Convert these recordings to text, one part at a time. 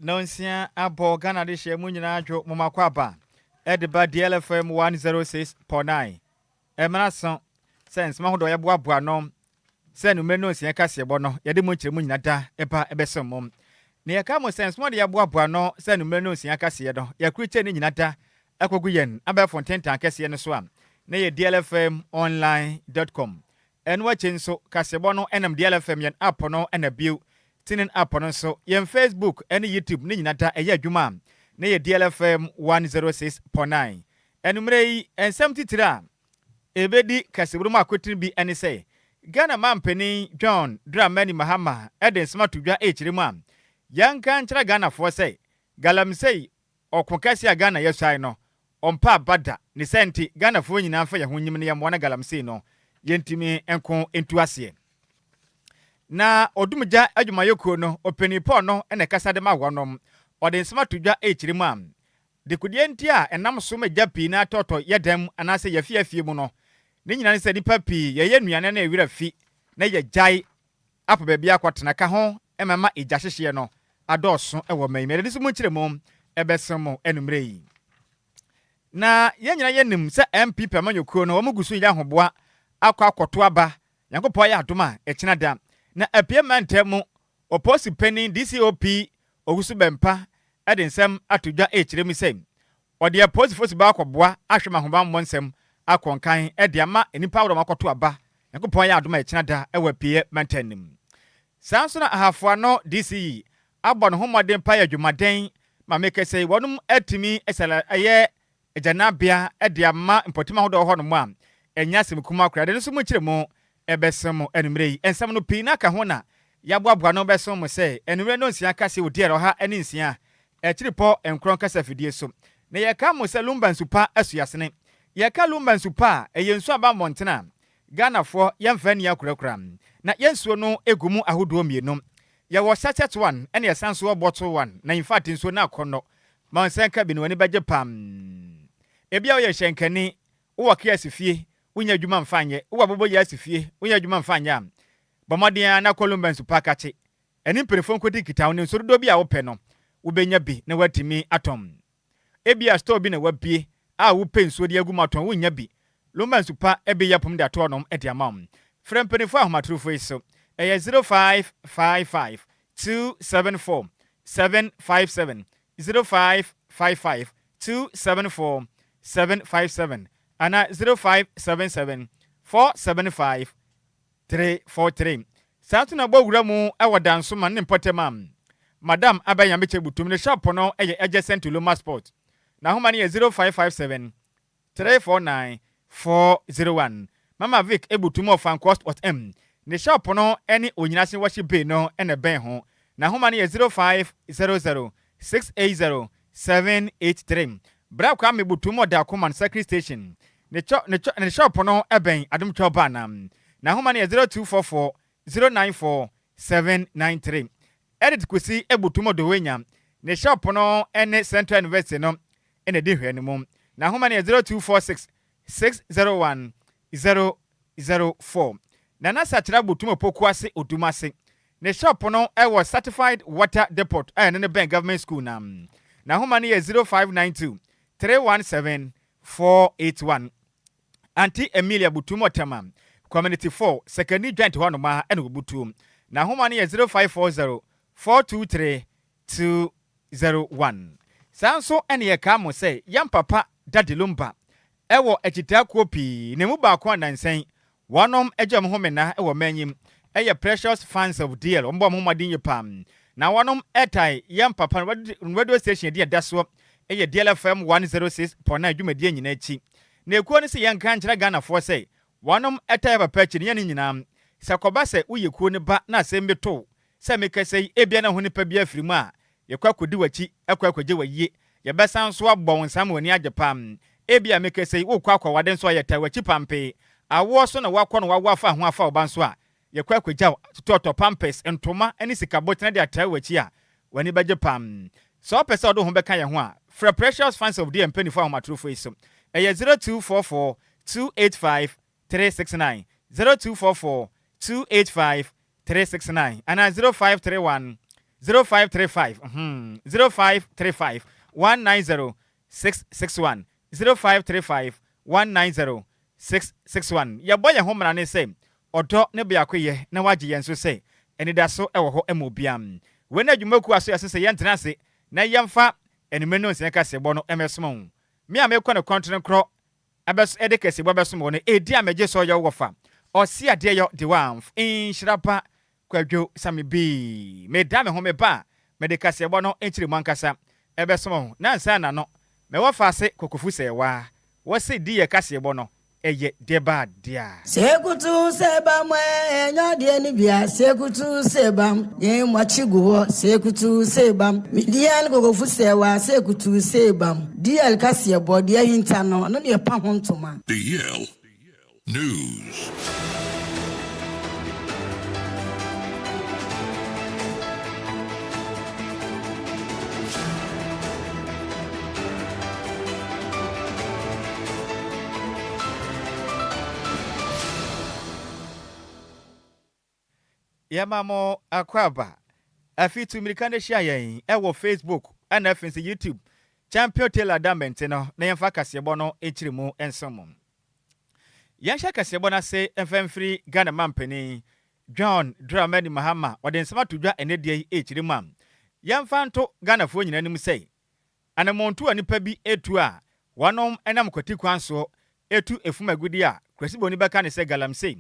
Nonsia abo Ghana de hye munyina adwo momakwaba Ediba DLFM 106.9 Emrason sense mahodo ye boaboa no se numre no nsia kase bo no ye de mo kyere munyina da eba ebesom mom ne ye ka mo sense mo de ye boaboa no se numre no nsia kase ye do ye kruche ne nyina da akogu yen aba fontentan kase ye no so am na ye dlfmonline.com enwa chenso kase bo no enam DLFM yen app no enabio tinin app no so yen Facebook and YouTube ni nyina da eya adwuma na ye DLFM 106.9 enumre yi ensem titira ebedi kasebrum akotin bi ene say Ghana mampeni John Dramani Mahama eden smatudwa echiremu am yanka nkyira Ghana fo say galamsey okokasi a Ghana yesai no ompa bada ne senti Ghana fo nyina fa ye honyim ne yemwo na galamsey no yentimi enko entuase na odumja adwumayekuo no openipo no ene kasa de mawonom ode smatudwa echiremu am de kudienti a enam so magyapi na toto yedam anase yafiafie mu no ne nyina ne se nipa pi ye nuane na ewira fi na ye jai apo ba bia kwatena ka ho emema eja hyehye no adoso ewo maimere de so mu kiremu ebesemo enumre yi na ye nyina ye nim se MP pemanyokuo no omugusu ya hoboa akwakoto aba yankopɔ ya adoma ekina da na apiemantemu oposi penin DCOP ogusu bempa edensem atudwa echiremu sem ode oposi fosi ba akɔboa ahwema hoba mmonsem akonkan ediama enipa woro makoto aba yankopɔ ya adoma ekina da ewa pie mantanim sanso na ahafo no DCE abɔ no homoden pa ya dwumaden ma mekese wonum atimi esala eye ejanabia ediama mpotima hodo ho no mu am enya semkuma akura de so mu kiremu ebesem enumre yi ensem no pii na ka ho na yaboaboa no besom mo se enumre no nsia kase odiere ha eni nsia ekiripo enkron kasa fidie so na ye ka mo se Lumba nsupa asuasene ye ka Lumba nsupa eyensu aba montena Ghana fo yemfa ni akurakura na yensuo no egumu ahodo mienu ye wo sachet 1 ene ye sanso bottle 1 na in fact nsuo na akono ma nsenka bi no ni beje pam ebia wo ye hyenkani wo kiasi fie unya dwuma mfanye wo bobo ya asifie unya dwuma mfanye am bomoden na Lumba nsupa kache eni perefon kodi kitawo ne nsodo bi a wo pe no wo benya bi na watimi atom ebia store bi na wabie a wo pe nsuo de aguma atom wo nya bi Lumba nsupa ebe yapum de atonom edi amam frempenifo ahomatrofo iso eye 0555 274 757 0555 274 757 ana 0577 475 343 Satuna bogura mu awadanso man ne potemam Madam Abaya meche butum ne shop no eye adjacent to Lumba Sport na homa ne 0557 349 401 Mama Vic ebutum of Enquires Sport M ne shop no ene onyinase worship bay no ene ben ho na homa ne 0500 680 783 Bra kwa me butum oda command secretary station ne shop no eben adum choba na homa ne 0244 094 793 edit kwesi ebutum do wenya ne shop no ene Central University no ene de hwe ne mum na homa ne 0246 601 004 na nasa kira butum pokuase odumase ne shop no ewo certified water depot ne ben government school na homa ne 0592 317 481 Anti Emilia Butumo Tamam Community 4 Secondary Joint Honoma and Butum na homa ne 0540 423 201 Sanso ene ye ka mo say yam papa Daddy Lumba ewo echita kopi ne mu ba kwa nansen wonom ejam homena ewo manyim eye precious fans of DL ombo momadin yepam na wonom etai yam papa radio station dia daso eye DLFM 106.9 dwumadi nyina chi na ekuo ne se yanka nkyira Ghana fo say wonom etai papa chi ne nyina sakoba se uyekuo ne ba na asem beto se mekase ebia na ho ne pa bia firimu a yekwakodi wachi ekwakwaje waye yebesan so abon nsam wani agepam ebia mekase wo kwakwa wade nso ayeta wachi pampe awo so na wakɔ no wawo afa ho afa oba nso a yekwakwaja toto pampers entoma ani sikabotena de ata wachi a wani beje pam so pese odo ho beka ye ho a for precious fans of the penny for amatrofo iso eye 0244 285 369 0244 285 369 and 0531 0535 0535 190 661 0535 190 661 ya boy ya homra ne say odo ne bia koye na wagye yen so say eni da so ewo ho emobiam we na dwumaku aso yase yen tena se na yemfa enime no nse ka sebo no emesom me a me kwa ne kontre kro abes edeke sebo besom no edi amegye so ye wofa osi ade yo de wan Nhyiraba Kwadwo Sammy bi me da me ho me ba me de ka sebo no enchiri mankasa ebesom na nsa na no me wofa ase kokofu se wa wo se di ye ka sebo no eye deba dia sekutu sebam enya de ni bia sekutu sebam yen machiguho sekutu sebam midian gogofu sewa sekutu sebam DL kase body hinta no ne pa hontoma DL News. Yamamo akwaba afitu mirikane shayen ewo Facebook and afinsi YouTube champion tailor dament no na yemfa kasebo no echirimu ensomo yansha kasebo na se enfemfri Ghana mampeni John Dramani Mahama odensama tudwa enedie echirimu yemfa nto Ghana fo nyina nim sei anamontu anipa bi etu a wanom enam kwati kwanso etu efumagudi a kwasiboni beka ne se galamsey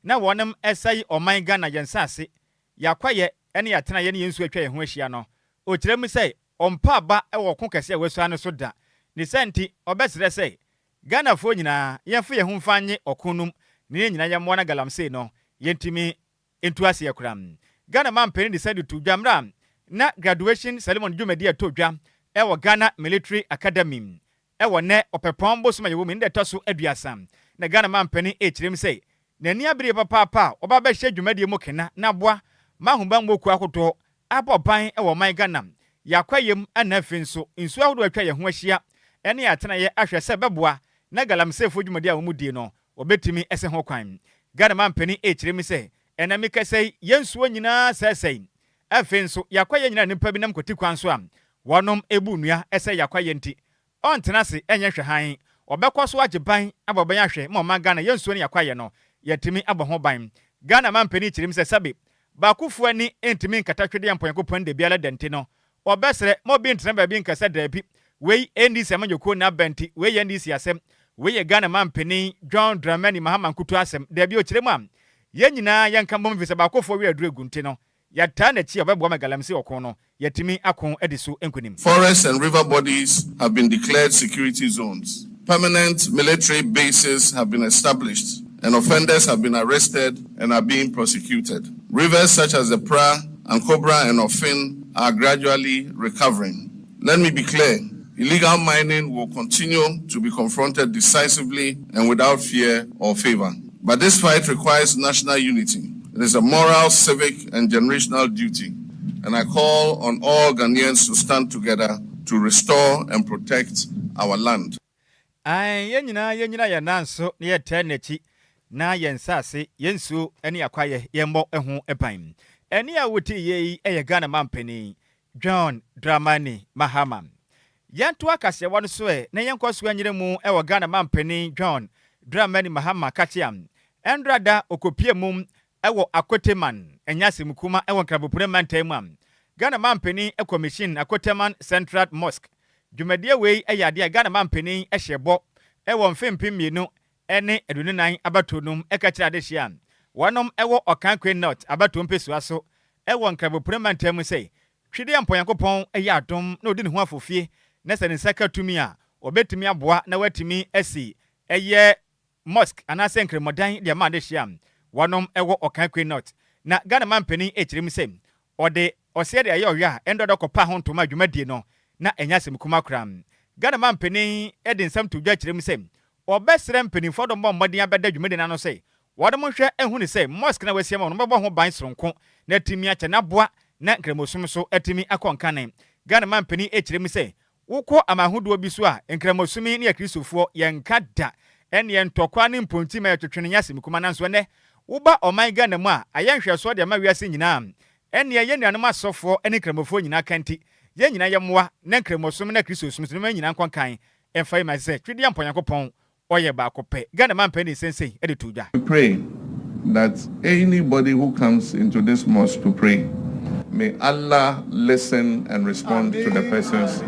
na wonam esai oman Ghana yensase yakwaye ene yatena ye ne yensu atwa ye ho ahia no o kirem sei ompa ba e wo ko kese wesu ane so da ne senti obesere sei Ghana fo nyina yemfa ye ho mfanye okunum ne nyina ye mo na galamsey no yentimi entu ase yakuram Ghana mampeni decide to dwamra na graduation ceremony jumedi atodwa e wo Ghana Military Academy e wo ne opepombo so ma ye wo mi nde toso aduasam na Ghana mampeni kirem sei nani abiri papa oba ba hye dwumadie mu kena na boa mahumba mboku akoto aboban e wo man Ghana yakwayem anafi nso nsu ahodo atwa ye ho ahia ene yatena ye ahwe se beboa na galamsefo dwumadie a wo mudie no obetimi ese ho kwan Ghana mampani ekiremi se enami kasei yensuo nyina sesei afi nso yakwaye nyina nipa bi nam koti kwan so am wonom ebu nua ese yakwaye nti ontena se enye hwehan obekwaso agiban aboban ahwe ma man Ghana yensuo ne yakwaye no yetimi aboho ban Ghana mampani chirim se sabe ba kufu ani entimi nkatatwede yampon de biala dente no obesere mo bi ntena ba bi nkasa dabi wei ndc amanyoko na benti wei ndc asem wei Ghana mampani John Dramani Mahama nkutu asem dabi o chirem am ye nyina yanka mbom vise ba kufu wi aduru egunte no yata na chi obebo magalamsi okon no yetimi akon ediso enkunim. Forests and river bodies have been declared security zones. Permanent military bases have been established and offenders have been arrested and are being prosecuted. Rivers such as the Pra and Cobra and Ofin are gradually recovering. Let me be clear, illegal mining will continue to be confronted decisively and without fear or favor. But this fight requires national unity. It is a moral, civic, and generational duty. And I call on all Ghanaians to stand together to restore and protect our land. Yenyina ya nanso na yetenechi na yensase yensu ene akwaye yembo eho epan ene a wuti yei eye Ghana mampeni John Dramani Mahama yanto akase won so na yenkoso anyiremu ewo Ghana mampeni John Dramani Mahama kachiam endrada okopie mum ewo Akoteman enyase mukuma ewo krabopure mantam Ghana mampeni commission Akoteman Central Mosque dwumadie wei eye Ghana mampeni ehyebo ewo mfempem mienu ene edununan abatonum ekachira de hia wonom ewo okankwe not abatom pesua so ewo nkrabopure mantam sei twede ampon yakopon eye adom na odi ne ho afofie na se ne saka tumi a obetimi aboa na watimi asi eye mosque anase nkremodan de ma de hia wonom ewo okankwe not na Ghana mampeni echirim sei ode ose de aye ohwa endodo kopa ho ntoma adwumadie no na enyasem kuma kram Ghana mampeni edin sam to dwa chirim sei obesere mpenifo do mmodin abeda dwumede na no sei wodom hwe ehu ne sei mosque na wasiem no bebo ho ban soronko na timi ache na boa na nkremosum so atimi akonkane Ghana mampeni echirem sei wokọ amahudo bi so a nkremosumi ne ya kristofo yenkada ene yentokwa ne mponti ma yetwetwene yasem kuma nanso ne woba oman Ghana mu a ayenhwe so de ma wiase nyina ene ye nuanom asofo ene kremofo nyina kanti ye nyina ye moa na kremosom na Kristo sum sum nyina nkwankan emfa ma se twidi amponyankopon oye ba kope Ghana man penny sensei e de tuja. We pray that anybody who comes into this mosque to pray, may Allah listen and respond to the person's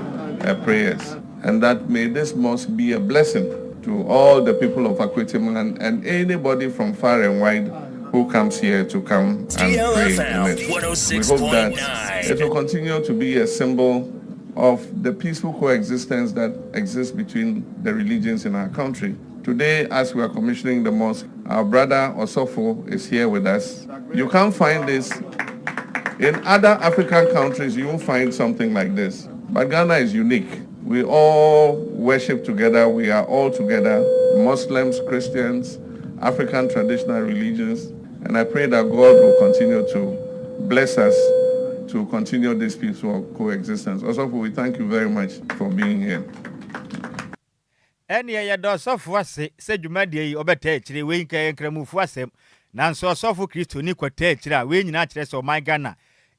prayers, and that may this mosque be a blessing to all the people of Akwetim and anybody from far and wide who comes here to come and pray in it. We hope that it will continue to be a symbol of the peaceful coexistence that exists between the religions in our country. Today, as we are commissioning the mosque, our brother Osofo is here with us. You can't find this in other African countries. You won't find something like this. But Ghana is unique. We all worship together. We are all together, Muslims, Christians, African traditional religions. And I pray that God will continue to bless us to continue this peaceful coexistence. Also, we thank you very much for being here. Ene ye do sofo ase se dwumade yi obeta akire we nka nkramufu asem nanso sofo Kristo ni kwata akire a we nyina akire so my Ghana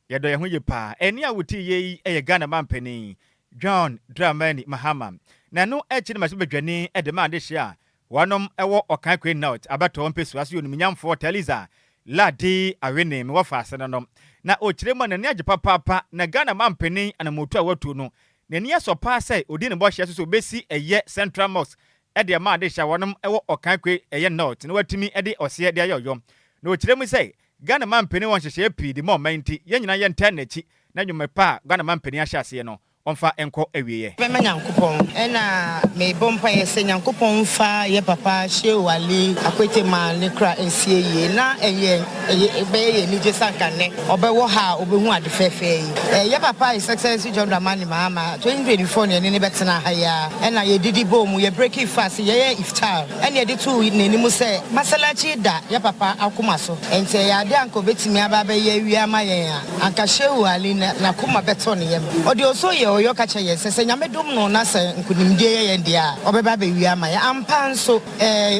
ye do ye ho ye pa ene a wuti ye eye Ghana mampani John Dramani Mahama na no akire maso bedwane e de ma de hia wanom ewo okan kwen note abato mpesu ase onum nyamfo Teliza ladi awene me wofa ase no na okire mo na ne age papa na Ghana mampani anamotu a watu no nani asopa say odi ne bo hye so besi eye Central Mosque e de ma de hya wonom ewo okan kwe eye north na watimi e de ose de ayoyo na okire mu say Ghana mampani won hyehye pi de mo manti ye nyina ye ntan nachi na nwumepa Ghana mampani ahye ase no onfa enko awieye Mema Nyankopon ena me bompa yese Nyankopon fa ye papa Shewali Akwetema ne kra ensie ye na eye be ye ni jesankane obewo ha obehu ade fefe ye papa is success John Dramani Mahama 2024 ne ne betena ha ya ena ye didi bom ye break fast ye iftar ena ye de tu ne ni mu se masalachi da ye papa akoma so ente ya de anko betimi aba be ye wi ama ye anka Shewali na kuma beto ne ye odi oso ye oyo kacha ye se nyamedom no na se nkunimdie ye ndia obeba be wi ama ya ampa nso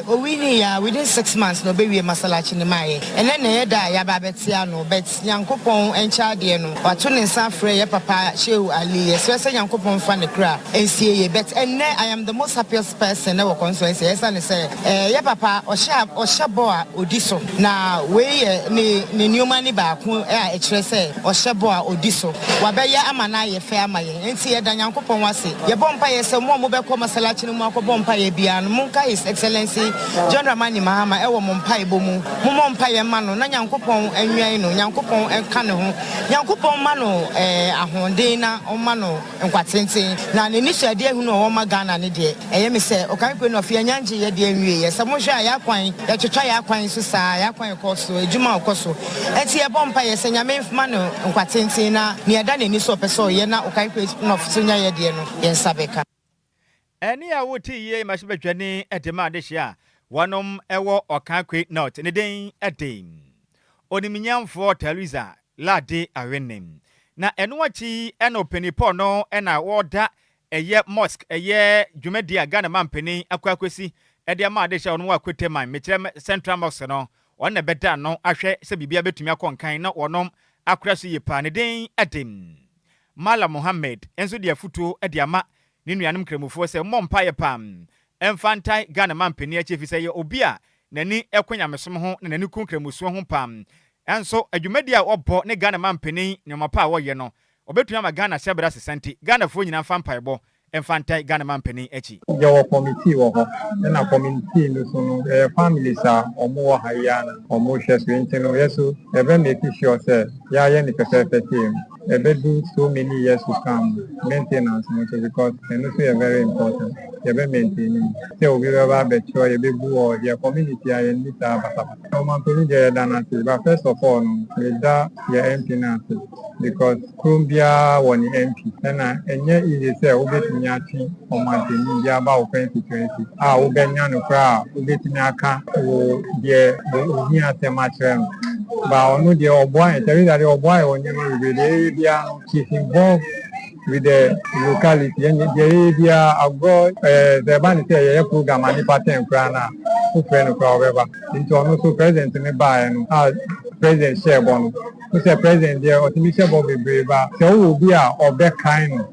owini ya within 6 months no be wi masalachi ne maye ene ne ye da ya ba betia no bet Nyankopon encha de no wato ne nsa frɛ ye papa Shehu Ali ye se Nyankopon fa ne kra ensie ye bet ene I am the most happiest person na wo conference ye se ne se ye papa ohya bo a odiso na we ye ne nyoma ni ba ko a ekire se ohya bo a odiso wa be ye amana ye fe ama ye enti ye da Nyankopon wase ye bompa ye se mo be ko masalachi no mo akobompa ye bia no monka His Excellency John Dramani Mahama ewo mompa ebomu mo mompa ye ma no na Nyankopon anwian no Nyankopon enka ne ho Nyankopon ma no ahonden na o ma no nkwatenten na ne ni hyade hu no o ma Ghana ne de eye me se okan kwe no afia nyanje ye de anwie ye se mo hwa ya kwan ye twetwa ya kwan so saa ya kwan koso ejuma koso enti ye bompa ye se nyame ma no nkwatenten na ne eda ne ni so peso ye na okan kwe no funya ye de no ye nsabeka ene a wuti ye masibedwane edema de hia wonom ewo okan kwe not ne den edem oniminyamfo Teliza lade awenem na eno achi eno penipo no ena woda eye mosque eye dwumadi Ghana mampeni akwakwesi ede ama de hia wonom akweteman mekire Central Mosque no wona beda no ahwe se bibia betumi akonkan na wonom akraso yipa ne den edem Mala Mohammed enso de afuto ede ama ne nuanom kremufo se mompa ye pam emfantai Ghana mampeni achefi se ye obi a nani ekwanyamesom ho na nani kunkramuso ho pam enso adwumadi a obo ne Ghana mampeni ne mapa wo ye no obetua ma Ghana sebra sesenti Ghana fo nyina fampaibo emfantai Ghana mampeni echi your committee wo ho na committee no so no families a omo wo haya na omo hwe so ntino yeso ebe make sure say ya ye ni perfect team ebe do so many years to come maintenance because and also very important ebe maintaining say obi ba be sure ebe bu o your community a ni ta bata o man to je dana but first of all no we da your maintenance because Colombia won MP na enye easy say obetumi ati o maintaining dia ba 2020 obenya no kra obetumi aka o de o ni atematre ba onu de oboy tell that oboy onye we dey bia is involved with the locality and the area of God the ban say program and pattern krana who friend crowd ever into also present in the buy and president share bon who say president there otimisha Bobby Breva so will be a be kind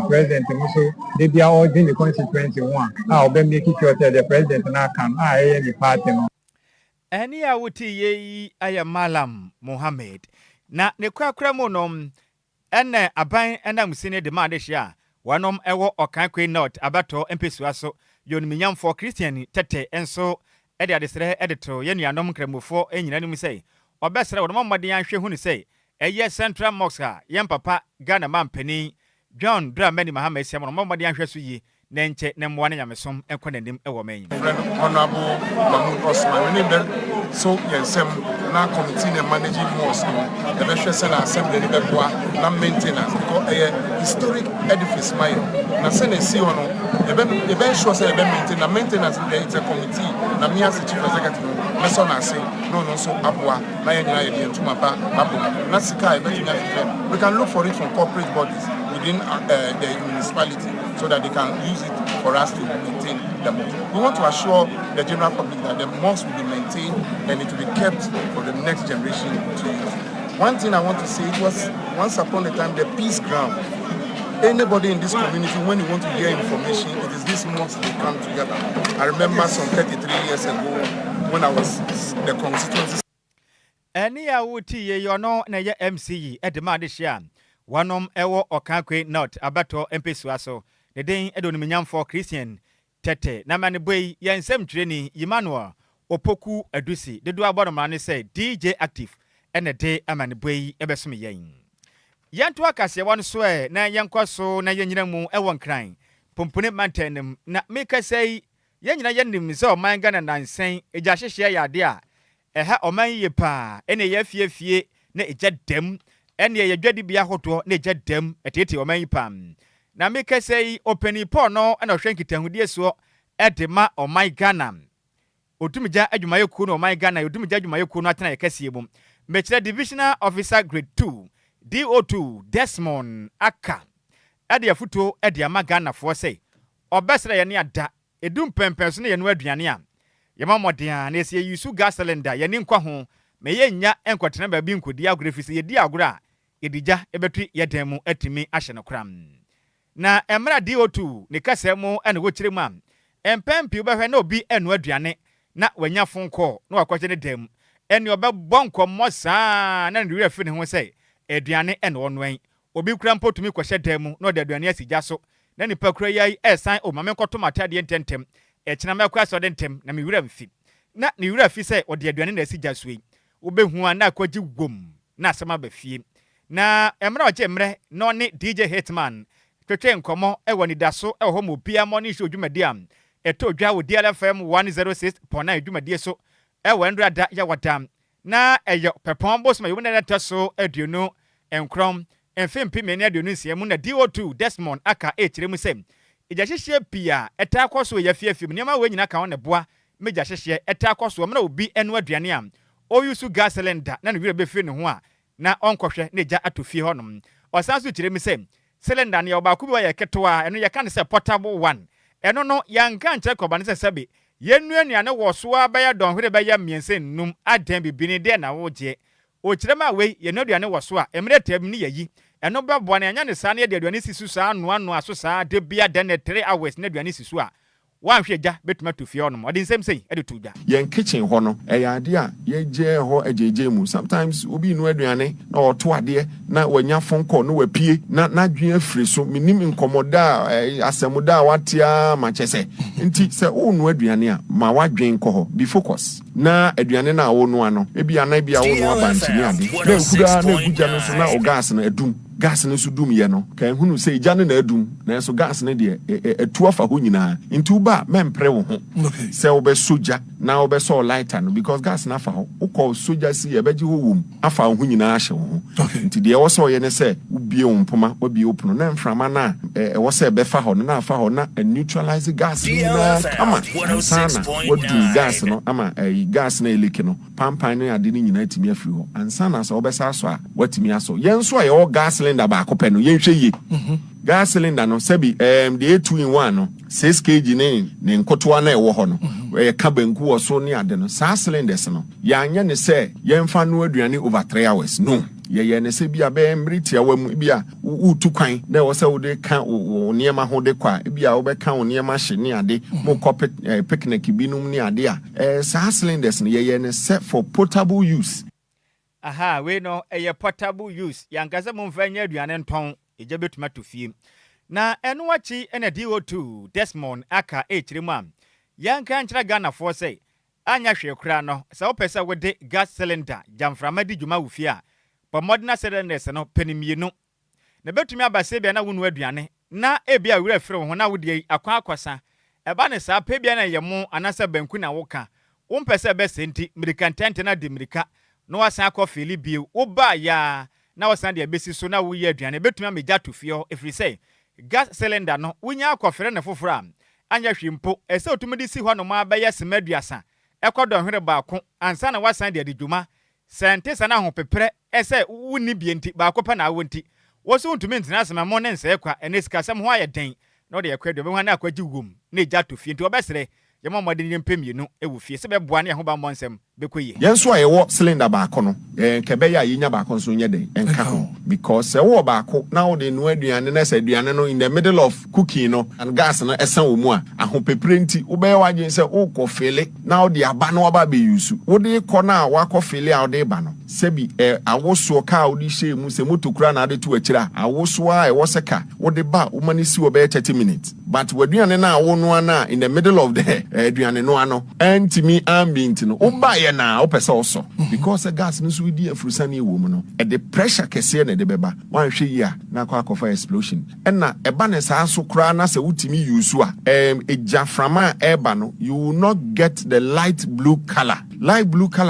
president so they be all in the constituency one be making sure that the president now can any party no any awuti ye aya Malam Mohammed na ne kwakra mu nom ene aban enam sine de made hia wanom ewo Okankwe North abato empesua so yoniminyam for Christian tete enso ede adesere edito ye nuanom kramofo enyinanim sei obesere wonom mmade anhwe hu ne sei eye Central Mosque yem papa Ghana mampani John Dramani Mohammed siam wonom mmade anhwe so yi na nche ne mmoa ne nyamesom enkonanim ewo man Honorable Mahmoud Osman we so yensem na committee na managing mosque no the best assembly ni beboa na maintenance because a historic edifice mine na se na si hono e be sure say e be maintenance it's a committee na me as chief executive na so na say no so aboa na ye nyina ye de ntuma pa abo na sika e be tinya we can look for it from corporate bodies within the municipality so that they can use it for us to maintain the mosque. We want to assure the general public that the mosque will be maintained and it will be kept for the next generation to use. One thing I want to say, it was once upon a time the peace ground. Anybody in this community, when you want to hear information, it is this mosque they come together. I remember some 33 years ago when I was the constituency. Any awuti ye yono na ye MCE edema de hia wanom ewo Okankwe North abato empesua so the den edoniminyam for Christian tete na mane boy yensem twreni Emmanuel opoku adusi de do abodoma ne say DJ active ene de amane boy ebesom yen yanto akase won so na yenkwaso na yenyina mu ewo nkran pompone mantenem na meka say yenyina yenim so man Ghana nansen eja hyehye yade a eha oman ye pa ene ye fiefie na eja dem ene ye dwadi bia hoto na eja dem etete oman yi pam na meka say openi Paul no na hwenkitahudie so edema oman Ghana otumija adwumayekuo no oman Ghana otumija adwumayekuo no atena yekase mu mechire divisional officer grade 2 DO2 Desmond Aka ade afuto ade ama Ghana fo say obesere ye ne ada edum pempenso ne ye no aduane a yema modea na ese yusu gas cylinder ye ne nkwa ho me ye nya enkwotena ba bi nkodi agoro fi ye di agoro a edija ebetu ye dan mu atimi ahye no kram na emra DO2 ne kasa mu ene wo kire mu am empempi obehwe na obi enu aduane na wanya fonko na wakwache ne dem ene obebɔ nkommo saa na ne refi ne ho sei aduane ene wonwen obi kura mpotumi kwahye dem na ode aduane asigya so na nipa kura yai esan o mame nkoto matade ntentem ekina mekwa so de ntem na me wura mfi na ne wura fi sei ode aduane na asigya so yi obehu an na akwaji gwom na asema ba fie na emra oche emre no ne DJ Hitman twetwe nkomo ewo ni daso ewo ho mo bia mo ni show dwumadi am eto dwa wo DLFM 106.9 dwumadi so ewo ndrada ya wadam na eyo pepon boss ma yo na taso aduonu enkrom enfimpi me ne aduonu nsiemu na DO2 Desmond Aka ekire mu sem eja hyehye pia eta akoso ya fiafim niam we nyina ka won ne boa meja hyehye eta akoso mna obi enu aduane am o yusu gas cylinder na ne wire be fi ne ho a na onkohwe ne ja atofie honom osanso kire mu sem cylinder ne oba ku bi wa ye ketoa eno ye kan se portable one eno no yanka nche koba ne se sebe yenuanuane wo so abaya donhwere baya miense num adan bibini de na wo je o kirema we yenuanuane wo so a emre tab ni yayi eno bebo na anya ne sa na de aduane sisu sa anu aso sa de bia de ne 3 hours na aduane sisu a wanhwe ja betuma to fie onom odi nsem sei ede to ja yen kitchen ho no eyade a ye je ho ejeje mu sometimes obi nu aduane na oto ade na wanya fonko no wapie na dwen afiri so minim nkomoda asemuda watia machese nti se wo nu aduane a ma wadwen ko ho be focus na aduane na wo nu ano ebi ana bia wo nu abantini ade na ekura na eguja no so na o gas na adum gas no so dum ye no kan hunu se ija no na adum na so gas no de etu afa ho nyina nti uba mempre wo ho se obe soja na obe so lighter no because gas na afa ho ukọ soja si ye beji ho wom afa ho nyina ahye ho nti de wo so ye ne se ubie ompoma obi opuno na mframa na wo se be fa ho na afa ho na neutralize gas na ama sana wodu gas no ama gas na eleke no pampan no ade ni nyina timi afiri ho ansana so obe sa so a watimi aso yenso a ye gas cylinder ba akopɛ no yenhwɛ ye gas cylinder no sebi the 2 in 1 no 6 kg ne nkotoa na ɛwɔ hɔ no ka banku wɔ so ne ade no saa cylinders no yanya ne sɛ yɛmfa no aduane over 3 hours no ye ne se bia be mriti awam bia utu kwan na wo se wo de ka wo niema ho de kwa bia wo be ka wo niema hye ne ade mo copy picnic binum ne ade a sa cylinders ye ne set for portable use. Aha, we no portable use. Yankasa mo mfa nya aduane nton eje betuma to fie. Na eno wachi ena DO2 Desmond aka echirima. Yanka nchira Ghana for say anya hwe kura no. Sa opesa we de gas cylinder jamframa di dwuma wufie a. Pa modern cylinders no penimienu. Na betumi abase bia na wonu aduane. Na ebia wura fere ho na wodi akwa akwasa. Eba ne sa pe bia na yemo anasa banku na woka. Wompese be senti mirikantente na de mirika. No wasan akọ fili bio wo ba ya na wasan de abesi so na wo ye aduane betumi amegya to fie efiri say gas cylinder no wonya akọ fere na foforo anya hwimpo ese otumidi si hɔ no ma ba ya semaduasa ekodo hwere baako ansa na wasan de adidwuma sente sana ho pepere ese wuni bienti baako pa na awonti wo so ntumi ntina asema mo ne nsa ekwa ene sika sam ho aye den na de yakwadwe be ho na akwaji wom na egya to fie nti obesere yema modern yempemienu ewu fie se be boa ne ho ba monsem bekoye yenso ayewo cylinder baako no kebe ya yinya baako so nye den enka ho because wo baako na wo de no aduane na se aduane no in the middle of cooking no and gas no esan wo mu a ahopeprenti wo be waje se wo ko fele na wo de aba no aba be use wo de ko na wa ko fele a wo de ba no sebi awoso ka wo de hye mu se motokura na de to akira awoso a wo seka wo de ba wo mani si wo be 30 minutes but waduane na wo no na in the middle of the aduane no ano antimi ambient no wo ba ye na opesa also because the gas no so di afurusani ewo mu no the pressure kese na de beba wan hwe yi a na kwa kofa explosion na eba ne sa so kra na se wutimi use a ejaframa eba no you will not get the light blue color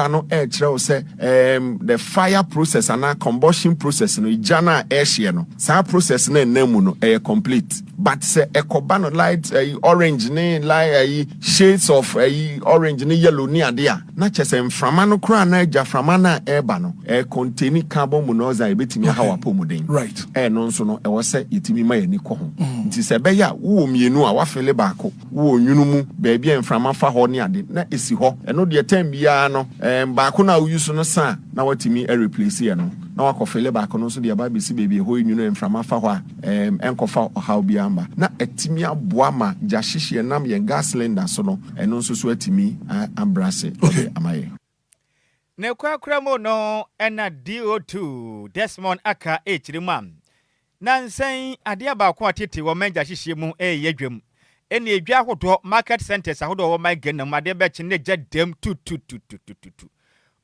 no kire say the fire process and combustion process no ijana share no sa process na namu no complete but say ekoba no light orange ne like shades of orange ne yellow ni ade a na chese mframa no kra na ejaframa na eba no contain carbon monoxide betimi hawa pomuden right no nso no wo se yetimi ma yani ko ho nti se be ya wo mienu a wafele baako wo nwunu mu ba bia mframa fa ho ne ade na esi ho eno de time bia no baako na use no sa na watimi replace ye no na wakofele baako no so de ba besi baby ho nwunu mframa fa ho a enkofa how bia mba na etimi aboa ma ja hyehye nam ye gas cylinder so no eno nso so atimi ambrase amaye ne kwakura mo no ena DO2 Desmond aka echirima nansen ade abaako atete wo manja hyehye mu yedwam eni edwa ahodo market centers ahodo wo my Ghana mu ade be chi ne jadem tu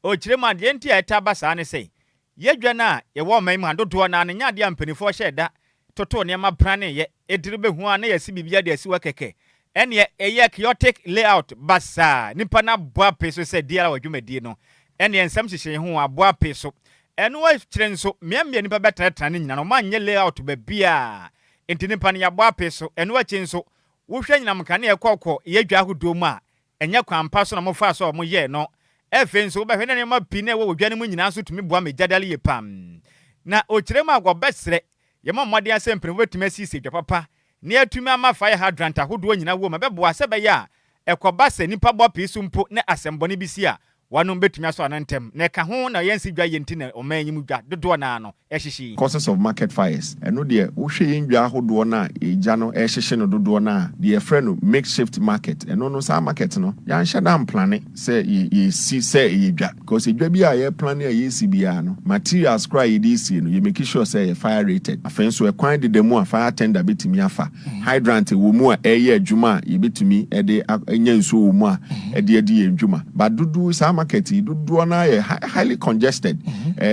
o chirima de enti etaba sa ne sei yedwa na ye wo man mu adodo na ne nya de ampanifo hyeda toto ne ma brane ye ediri be hu na yesi bibia de asi wakeke eni eye chaotic layout basa nipa na boa peso se dia la wadwumadi no eni ensam hyehye hu aboa peso eno wa kyerɛ nso miamia nipa betra ne nyina no ma nye layout ba bia enti nipa ne ya boa peso eno wa kyi nso wo hwɛ nyina mka ne ekɔkɔ yedwa ahodo mu a enya kwampa so na mo fa so mo ye no efe nso wo ba hwɛ ne ma pi na wo dwane mu nyina so tumi boa mejadale ye pam na o kyerɛ ma agɔ besre ye ma mmɔde asempre wetumi asisi dwa papa ne atumi ama fire hydrant ahodo nyina wo ma bɛboa sɛ bɛ ya ekɔba sɛ nipa boa peso mpo ne asembɔ ne bisi a wanu betumi aso anantem na ka ho na yensi dwa yenti na omanyimu dwa dodo na no ehyeshi causes of market fires eno de wo hwe yendwa ahodo na eja no ehyeshi no dodo na de friend no makeshift market eno no sa market no ya nhya dan plane say ye si say ye dwa because edwa bi a ye plan a ye si bia no materials cry ye di si no you make sure say fire rated afen so ekwan de demu a fire tender betumi afa hydrant wo mu a eye adwuma ye betumi e de enya nso wo mu a e de ye adwuma but dodo sa market do na highly congested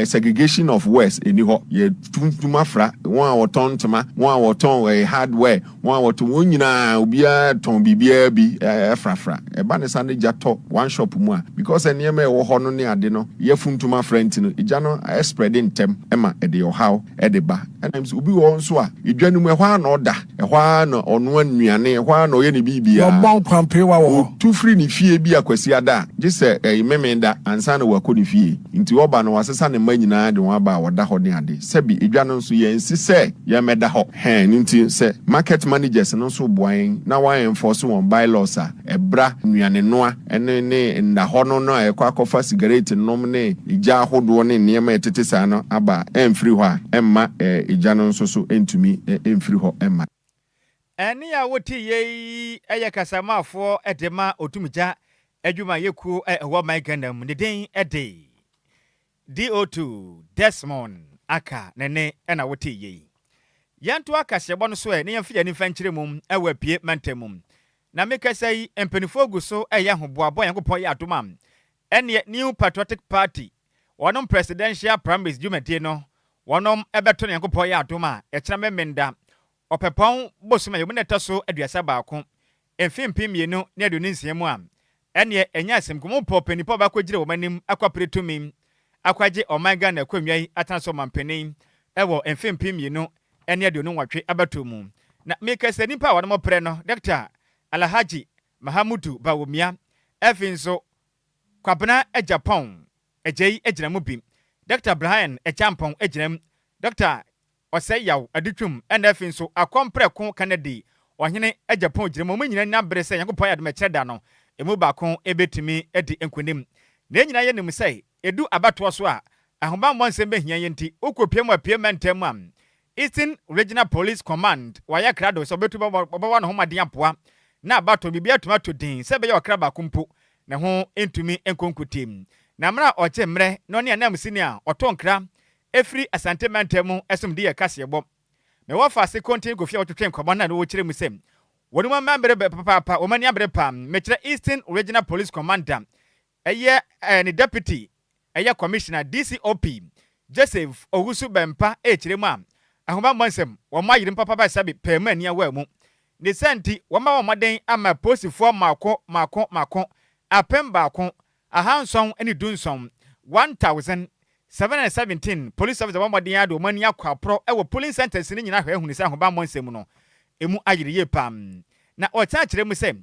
segregation of waste eni ho ye tuntuma fra one a woton tuma one a woton hardware one a woton wonyina obia ton bibia bi frafra e ba ne sande jato one shop mu a because enema e wo ho no ne ade no ye funtuma front no eja no spread intem ema e de how e de ba enams obi wo nso a edwanu mu e ho na oda e ho na ono anuane e ho na oye ne bibia yo bon kwampe wa wo tu free ni fie bi akwasi ada je se memenda ansa na wakodi fie nti oba no wasesa ne ma nyinaa de won aba woda ho de ade sebi edwa no nso ye nsi se ye meda ho nti se market managers no nso boan na wan enforce won bylaws a ebra nnuane noa ne nda ho no ekwa kofa cigarette nom ne ija ahodo ne niema etete sa no aba emfiri ho a emma ija no nso so entumi emfiri ho emma eni a woti ye eye kasamafo edema otumja adwuma yeku ewo my Ghanaian ne den ede DO2 Desmond aka nene na woti ye yanto aka hyebo no so ne yemfa ni fankyere mum ewa pie mantamum na mekasai empenifo gu so eye hoboabo yankopɔ ye adoma ene New Patriotic Party wonom presidential primaries dwumade no wonom ebeto ne yankopɔ ye adoma kyena memenda opepon bosoma yemu neta so aduasa baako emfimpi mienu ne aduonu nsiemu a ene enya asemkomo popenipo ba kwagire wo manim akwapretumim akwaje omega na akwanwai atanso mampanin ewo emfimpi mienu ene aduonu nwatwe abatomu na mekasa nipa wa no pre no Dr. Alhaji Mahamudu Bawumia efinso kwabena Japan ejei ejinamu bi Dr. Brian Echampon ejinam Dr. Oseyaw adutwum efinso akompreko Kennedy ohene Japan ejinamu nyina na bere se yankopɔ ya de mecheda no emu baako ebetimi edi enkunim na nyina ye nim sei edu abato so a ahomba mmonsem behia yenti okopiem apiem ntem am Eastern Regional Police Command waya krado so betu baba no homaden apoa na abato bibia tomato din se be ya okra ba kumpo na ho entumi enkonkutim na mra oche mre no ne anam senior otonkra efri asante mantemu esum de kasebo me wo fa se kontin gofia otwetwen kwaba na wo kire musem wonuma mambre papa o mani abre pam me kire Eastern Regional Police Commander eye ni deputy eye commissioner DCOP Joseph Owusu Bempa kire mu ahoma monsem wo mayirim papa ba sabi pemani awa mu ne senti wo ma wo maden ama posifo mako apemba ko ahanson eni dunson 1717 police officer wo maden ado mani akwapro ewo polling centers ni nyina hwe hunu se ahoma monsem no emu ayire ye pam na o ta kire mu se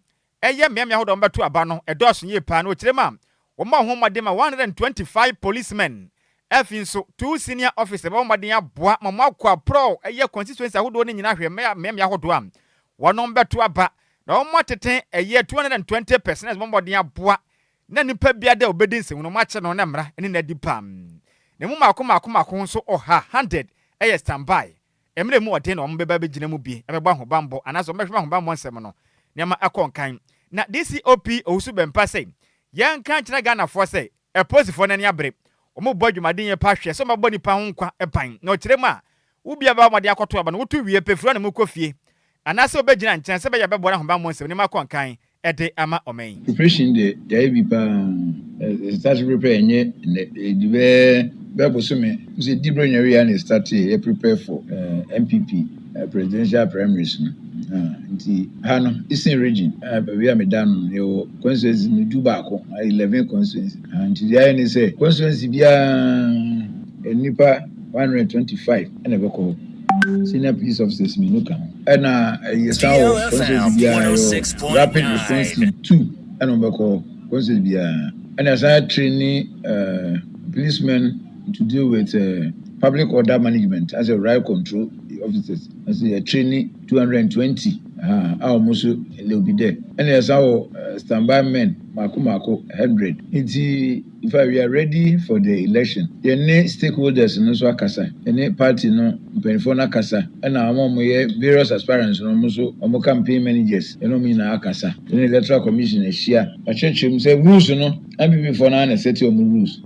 eye mmea hodo mbeto aba no edoso ye pa na o kire ma wo ma ho maden ma 125 policemen efinso 2 senior officers wo maden aboa mama akwapro eye constituency ahodo ni nyina hwe mmea hodo am wonom beto aba na wo matete eye 220% wo maden aboa na nipa bia da obedin se no mache no na mra ene na di pam ne mu mako so oha 100 eye standby emre mu ode na ombeba begina mu bi ebeba ho bambo anaso mehwe ho bambo nsem no nema akonkan na DCOP Owusu Bempa say yanka kira Ghana for say eposifo na ne abre omo bodwumaden ye pa hwe so mabɔ nipa ho nkwa epan na okire mu a wo bia ba made akoto aba no wotu wie pefura na mu kofie anaso obegina nkyɛn sɛ bɛya bɛbɔ na ho bambo nsem nema akonkan ede ama omen preparation de bi pa start prepare enye be bosume so dibro nyari and start e prepare for MPP presidential primaries nti ha no Eastern region we am done yo constituency ni du baako 11 constituency nti there ni say constituency bia nipa 125 and be call senior police officers me no come and DLFM 106.9 rapid response team 2 and be call constituency bia and as I training policemen to deal with public order management as a riot control officers as a training 220 almost will be there and as our standby men mako 100 if we are ready for the election the next stakeholders no so akasa any party no penfona akasa and our various aspirants no so campaign managers you know me na akasa the electoral commission is share a church say rules no MPP for na set your rules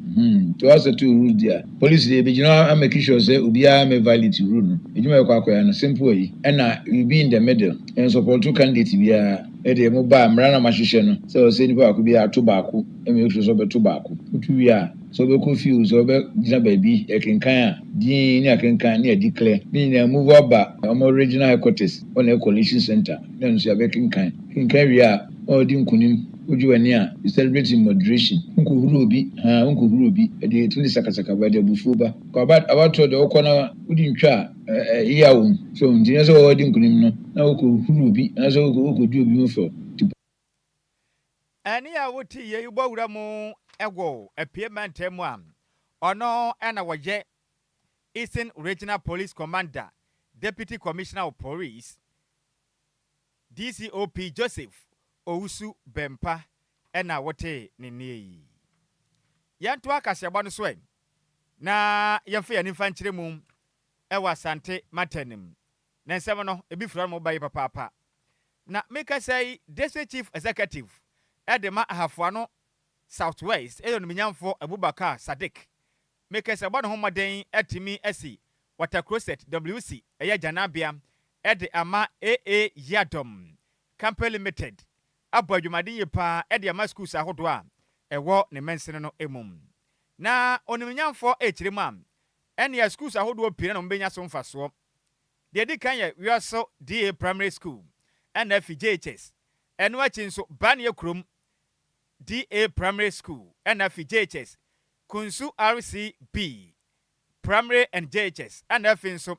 to us to rule there police dey be you know make sure say obiya me valid rule no ejuma yakwa no simple yi and we be in the middle and support two candidates bia e dey mo ba mra na mahwehwe no so say ni ba ko bia to baako e me so be to baako utu wi a so be confuse so be gina baabi e kenkan a din ni akenkan ni e declare ni na move over our regional headquarters on a coalition center then so be kenkan wi a o di nkunim ojuwani a celebrating moderation nkuhuru obi e dey sakasaka ba dey bufuba ko about to the okona udi ntwa iyawo so ntinya so o di nkunim no na okuhuru obi na so okudu obi mfo ani a woti ye ubawura mu ego epieman temwa ono ena waje Eastern Regional Police Commander Deputy Commissioner of Police DCOP Joseph Owusu Bempa ena wote nini yanto akasiaba no so na yemfe yani fankyere mu ewa sante matenim na nsem no ebi fura mo baye papa na make say district chief executive edema ahafoano Southwest eyo no minyamfo Abubakar Sadiq make say bano homaden etimi esi Watercroset WC eya janabia ede ama AA Yadom Company Limited abodwumade yepa ede ama schools ahodo a ewo ne mensene no emum na oniminyamfo echirema ene ya schools ahodo pire na mbenya so mfaso de di kan ye wiaso DA Primary School and FJHS eno achi nso bane krom DA Primary School and FJHS Kunsu RCB Primary and JHS and nso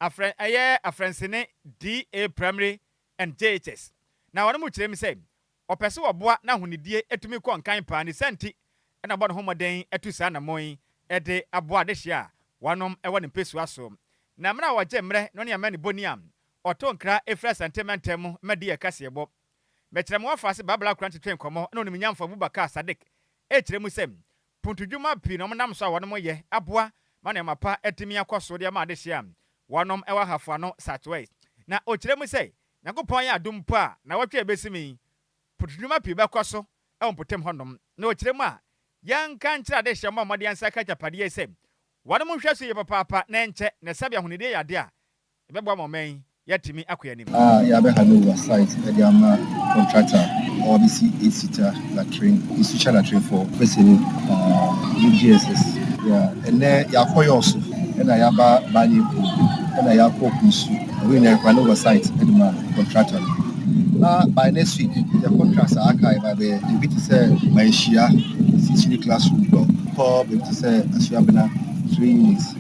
afransene DA Primary and JHS na wanu mu kire mi say opese oboa na honidie etumi kɔ nkan pa ne senti na bɔ no homoden etu sa na moi ede aboa de hia wanom ewo ne pesu aso na mra waje mre no ne amane boniam ɔto nkra efra sentimentem mede ye kasebo mekyerem wafase babla kranti twen komo na onim nyamfo Abubakar Sadiq ekyerem sem puntudwuma pi no nam so wanom ye aboa ma ne mapa etimi akoso de ma de hia wanom ewa hafo no Southwest na okyerem say Nakopon ya adum pa na watwe ebesimi putunuma pi bekoso e wonpotem honom na okiremu a yanka nkira de hyema mode ansa ka japade esem wanom hweso ye papa na enche na sabia honide yade a ebebo momen yatimi akoyanim ya be hanu site e dia ma contractor obviously 8-seater latrine institutional latrine for person UGSS and then ya koyoso and ya ba bani and ya kokusu we na kwano site e dia contractor by next week the contracts are archived by the bit say my share city classroom for bit say asuabena 3 units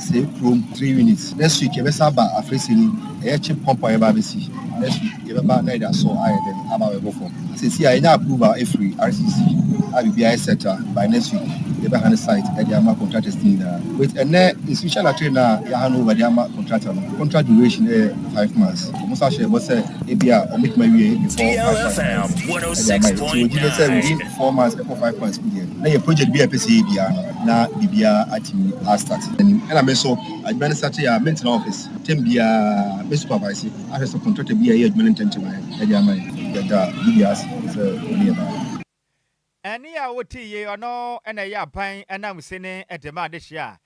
save room 3 units next week you be saba afresini e chip pump e ba besi next week you be ba na ida so aye dem aba we go for see I na approval every RCC IBI sector by next week you be hand site e dey ama contractors need with and institutional latrine na ya hand over the ama contractor contract duration 5 months most share but say e bia o make my way before DLFM 106.9 within 4 months for 5 months na your project be PCA bia na bibia atimi start and I me so administrator ya maintenance office tem bia me supervise I so contractor bia ya admin intention e dey ama ya bibia so nearby Eni ya woti ye ono ena ya ban enam sene edema de hia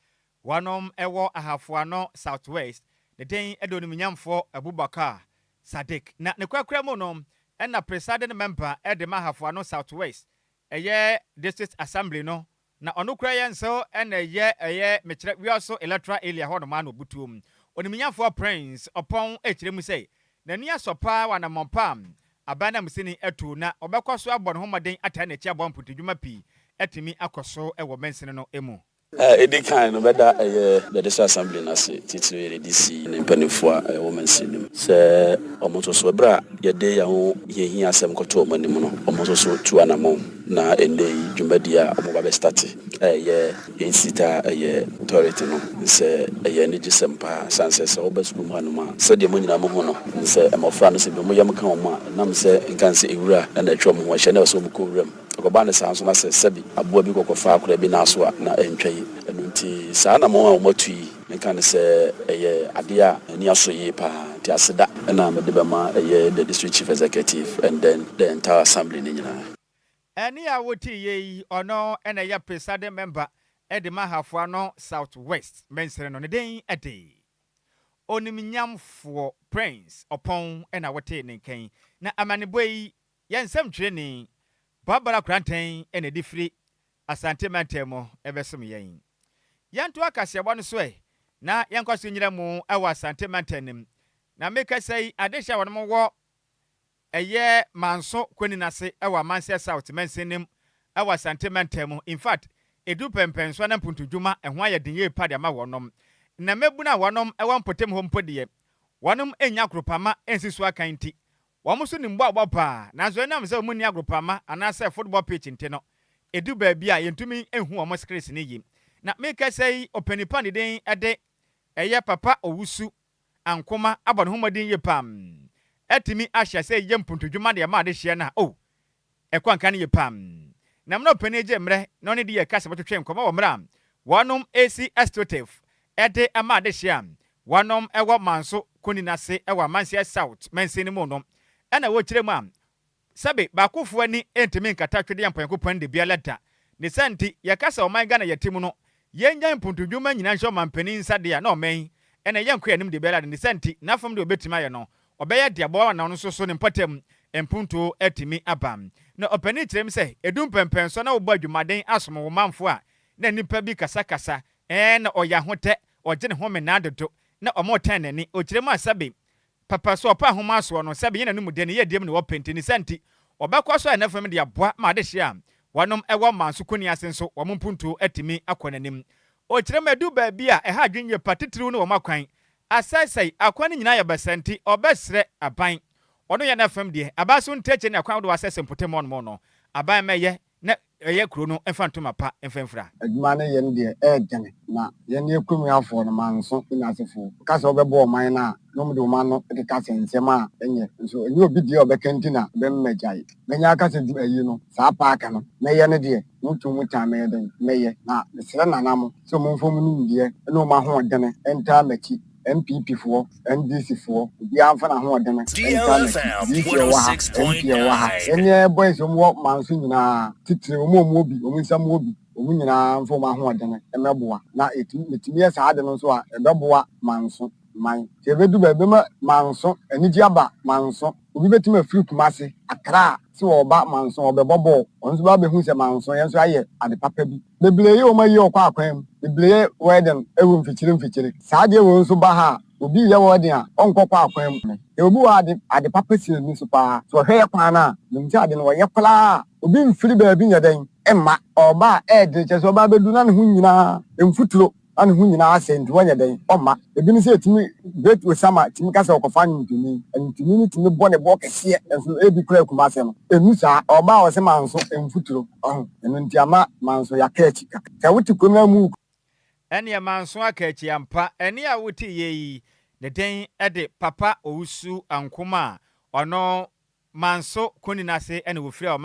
wanom ewo ahafoano Southwest the den edonim nyamfo Abubakar Sadiq na ne kwakra mu no ena presiding member edema ahafoano Southwest eye district assembly no na ono kra ye nso ena eye mekire we also electoral area ho no ma no butuom onim nyamfo prince upon ekiremu say na ni asopa wana mompam abana musini etu na obekoso abon homaden ata na chi abon putudwuma pi etimi akoso ewo mensene no emu edi kan no beda the district assembly na se titire DC ne mpanifo a woman sinim se omoto so bra ye de ya ho ye hia asem koto omanim no omoto so tu anamo na ende dwumadi a omo ba start ye insita ye authority no se ye ne gisempa sanse se obasku mu anoma se de monyina mo ho no se emofra no se be mo yam kan o ma nam se nkanse ewura na na twom ho hye na so mo ko wuram akobane sanso na se sebi aboa bi kokofa akora bi na so na entwai enunti saa na mo a omotui nkan se eye ade a ani aso yi pa ti aseda na me de be ma eye the district chief executive and then the entire assembly ni nyina eni a woti ye ono ena ya presiding member edema hafoano Southwest mensere no ne den ade onimnyamfo prince upon ena wote ne nkan na amaneboyi yensem twene Babara Kranten ene difri asante mantemo ebesom yen yanto akase abo no so na yankwaso nyira mu ewa asante mantenem na meka sei adehya wono wo eye manso kwani nase ewa manse south mensenem ewa asante mantemo in fact edu pempenso na mpuntudwuma eho ayedinye pade ama wonom na mebuna wonom ewa mpotem ho mpodie wonom enya kropama ensiso akanti Wamusu ni mbo pa na zo enam se omuni agropama ana se football pitch ntino edu baabi a yentumi ehu omo screens ne yi na meka say opanipa ne den ede eye papa owusu ankoma abon homodin ye pam etimi ahya say ye mpuntudwuma de ma de hye na ekwanka ne ye pam na mna opani je mre no ne de ye kase botwetwe nkoma wo mra wonom AC Estotive ede ama de hye wonom ewo manso koninase ewa mansia South mensini mu no ena wo kire mu am sabe bakofo ani entimi nkata twede yampanyankopon de bia leta ne santi yakasa o man Ghana yetimu no yenya mpuntudwuma nyina hyo mampani nsade ya na o man ena yenko yanim de bia leta ne santi na fam de obetima ye no obeye de abo na no so ne mpatam empunto etimi abam na opani kirem se edum pempen so na wo badwumaden asom wo manfo a na nipa bi kasa na oya hote ogye ne home na dodo na omo tanani o kirem asabe papa so opa homa so no sabe yena numu de ne yediem ne wo penti ne santi obekwa so na fam de aboa ma de hia wonom ewo manso koni asenso wo mpunto etimi akonanim o kirem adu ba bi a eha adwenye patitiriw ne wo makwan asai akwan nyina ya basanti obesre aban ono ya na fam de abaso nteche ne akwan do asese mpotem on no aban meye na eye kuro no enfantoma pa enfamfra adwuma ne ye ne de dene na ye ne ekumi afo no manso ina asefo kasa obebo oman na no mde oman no de kasa nsema enye so enye obi de obekenti na be mmejai menya kasa du ayi no saa paaka no na ye ne de mutu muta me de meye na sere nanam so momfom no ndie na o ma ho dene enta machi MPP for NDC for bi amfa na ho dene DLFM 106.9 enye boys mo manso nyina titire mo obi o nsam obi o nyina mfo ma ho dene emeboa na etimi ya saa de no so a ebeboa manso man tebedu ba be manso aniji aba manso obi betime free kumase akra si oba manso obebobo onso ba be hu se manso yenso aye ade papa bi bebleye o mayi okwa akwam bebleye weden ewu mfichire saa de wo nso ba ha obi ye wodin a onkokwa akwam e obi wa ade papa si ni so pa so hwe kwa na nimti ade no ye kla obi mfiri ba bi nyaden emma oba de che so ba bedu na ne hu nyina emfuturo ani hu nyina asent wonya den oma ebi ni se etimi great osama timi kasa okofa ntumi ni timi bone bo kese enso ebi kura kuma se no enusa oba o se manso emfuturo enu ntiama manso ya kachika se wuti kuma mu ene ya manso akachi ampa ene a wuti yeyi ne den ede papa owusu ankoma ono manso koninase ene wofiri o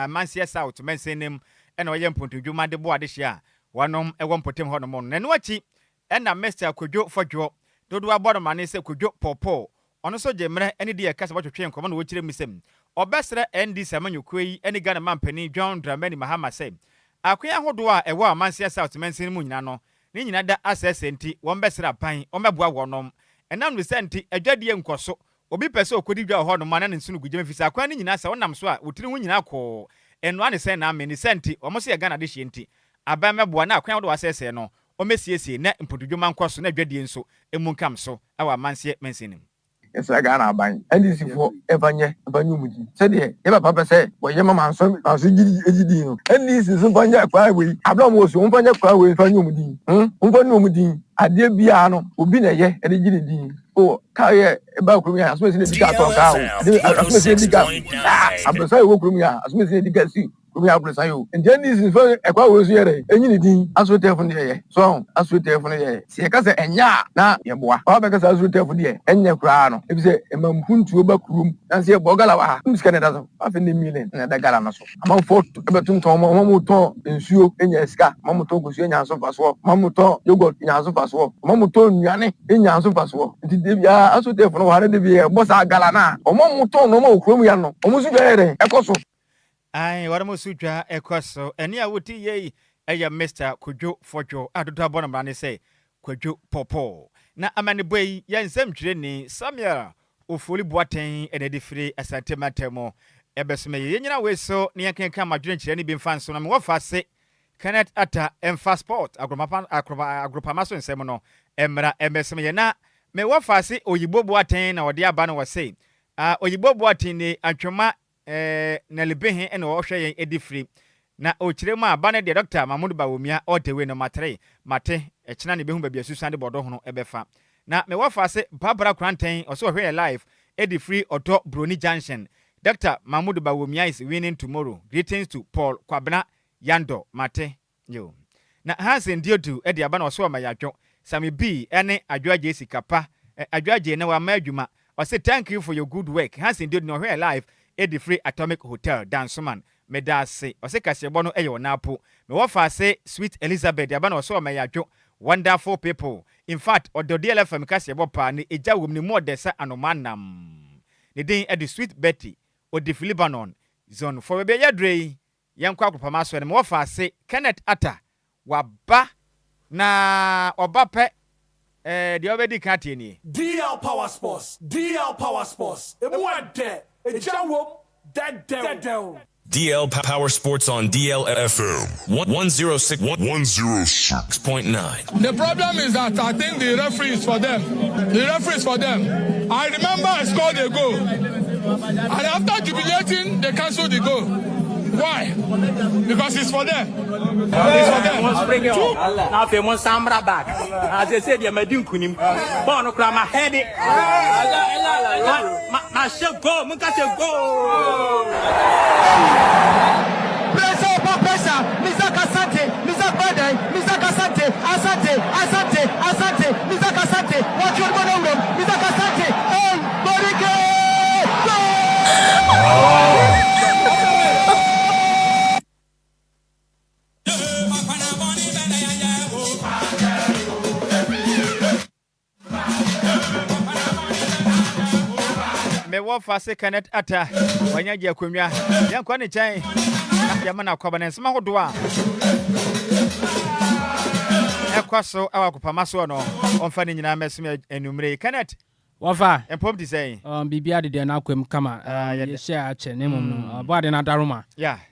mansia South mensenem ene oye mpontodwuma de bo ade hia wanom ewo mpotem ho no mo na no achi ena Mr. Kwadwo Fodwo dodo aboro mane se Kwadwo Popo ono so jemre ene de yakasa botwetwe nkomo na wo kire misem obesre ND samanyokoi ene Ghana mampani John Dramani Mahama se akoya hodo a ewo amansia South mensin mu nyina no ne nyina da asesenti wo mbesre apan o meboa wonom enam no senti adwadie nkoso obi pese okodi dwa ho no mana ne nsunu gujema fisa akwan ne nyina sa wonam so a wotiri hu nyina ko eno ane se na ameni senti o mo se Ghana de hye aba meboa na akwan do asese no o mesiesie na mpodudwuma nkoso na adwadie nso emunkam so awa mansie mensinim esa Ghana aban NDC for evanye umudi se de ye papa se wo ye mama anso gidi no NDC so banya kwa we ablam wo so banya kwa we fanye umudi umudi ade bia no obi na ye e de gidi din o ka ye e ba kuru ya aso se ne diga to ka o aso se diga abso ye wo kuru ya aso se diga si kuru ya abso sayo NDC so e kwa we so ye enyi ni din aso telefone ye so aso telefone ye se ka se enya na ye boa o be ka se aso telefone ye enya kura no e bi se e mampuntu ba kurum na se bogala wa msika ne da so afi ne million na da gala na so ama fo e betum to mo to nsuo enya sika mo to gosu enya so faso mo to yogurt enya so faso mo to nnuane enya so faso nti de bia aso telefone wa de bia bosa gala na o mo to no mo kurum ya no o mo su bere ekoso ai wara mo sudwa ekoso eni a woti yei eya Mr. Kwadwo Fodwo adodo abona mrane se Kwadwo Popo na amane boy ya nsem twire ni Samuel ofoli boaten enedi firi asante matemo ebesome ye nyina weso ne yankenka madwene kyire ni bi mfanso na me wofa se Kenneth ata emfa sport agropama so nsem no emra ebesome ye na me wofa se oyibo boaten na ode aba no wose oyibo boaten ni atwoma na lebehe ene wo hwe yen edifri na ochire mu aba ne de Dr. Mahmoud Bawumia odewe no mate ekina ne behu ba bia susande bodo hono ebefa na me wafa se babra kranten oso hwe live edifri odo Broni Junction Dr. Mahmoud Bawumia is winning tomorrow. Greetings to Paul Kwabena Yando Mate yo. Na Hansen Diodu edi aba na so ma yadwo. Sammy B ene adwa Jesi kapa. Adwa je na wa ma adwuma. I say thank you for your good work. Hansen Diodu no here live Eddie Free Atomic Hotel Dansoman. Medase. I say kasebo no eyo na po. Me wo fa say Sweet Elizabeth aba na so ma yadwo. Wonderful people. In fact, odo DLFM kasebo pa ni eja wom ni mo desa anomanam. Ni din Eddie Sweet Betty odi Lebanon. Zone for be yadre. Yam kwa kupama so mo fa say Kenneth Ata waba na obape the already can't any DL Power Sports Emuade Ejawo dead DL Power Sports on DLFM 106.9. The problem is that I think the referee is for them. I remember I scored a goal, and after jubilating, they cancelled the goal. Why? Because it's for them. It's for them. Now if you want Samra back, as they said, you're Medin Kunim. Bono Krama head it. My shall go, Mukasha go. Pressure, Mr. Kasante, Mr. Badai, Mr. Kasante, Asante, Mr. Kasante, watch your room, Mr. Kasante, oh, Borike! Me wo fa se Kenneth Ata wanya je akonwa yankwa ne chan ya mana kwaba ne nsema hodo a ekwaso awakopama so no onfa ne nyina mesem enumre Kenneth wafa empom di say bibia de na akwem kama ye share ache ne mum no bo ade na daruma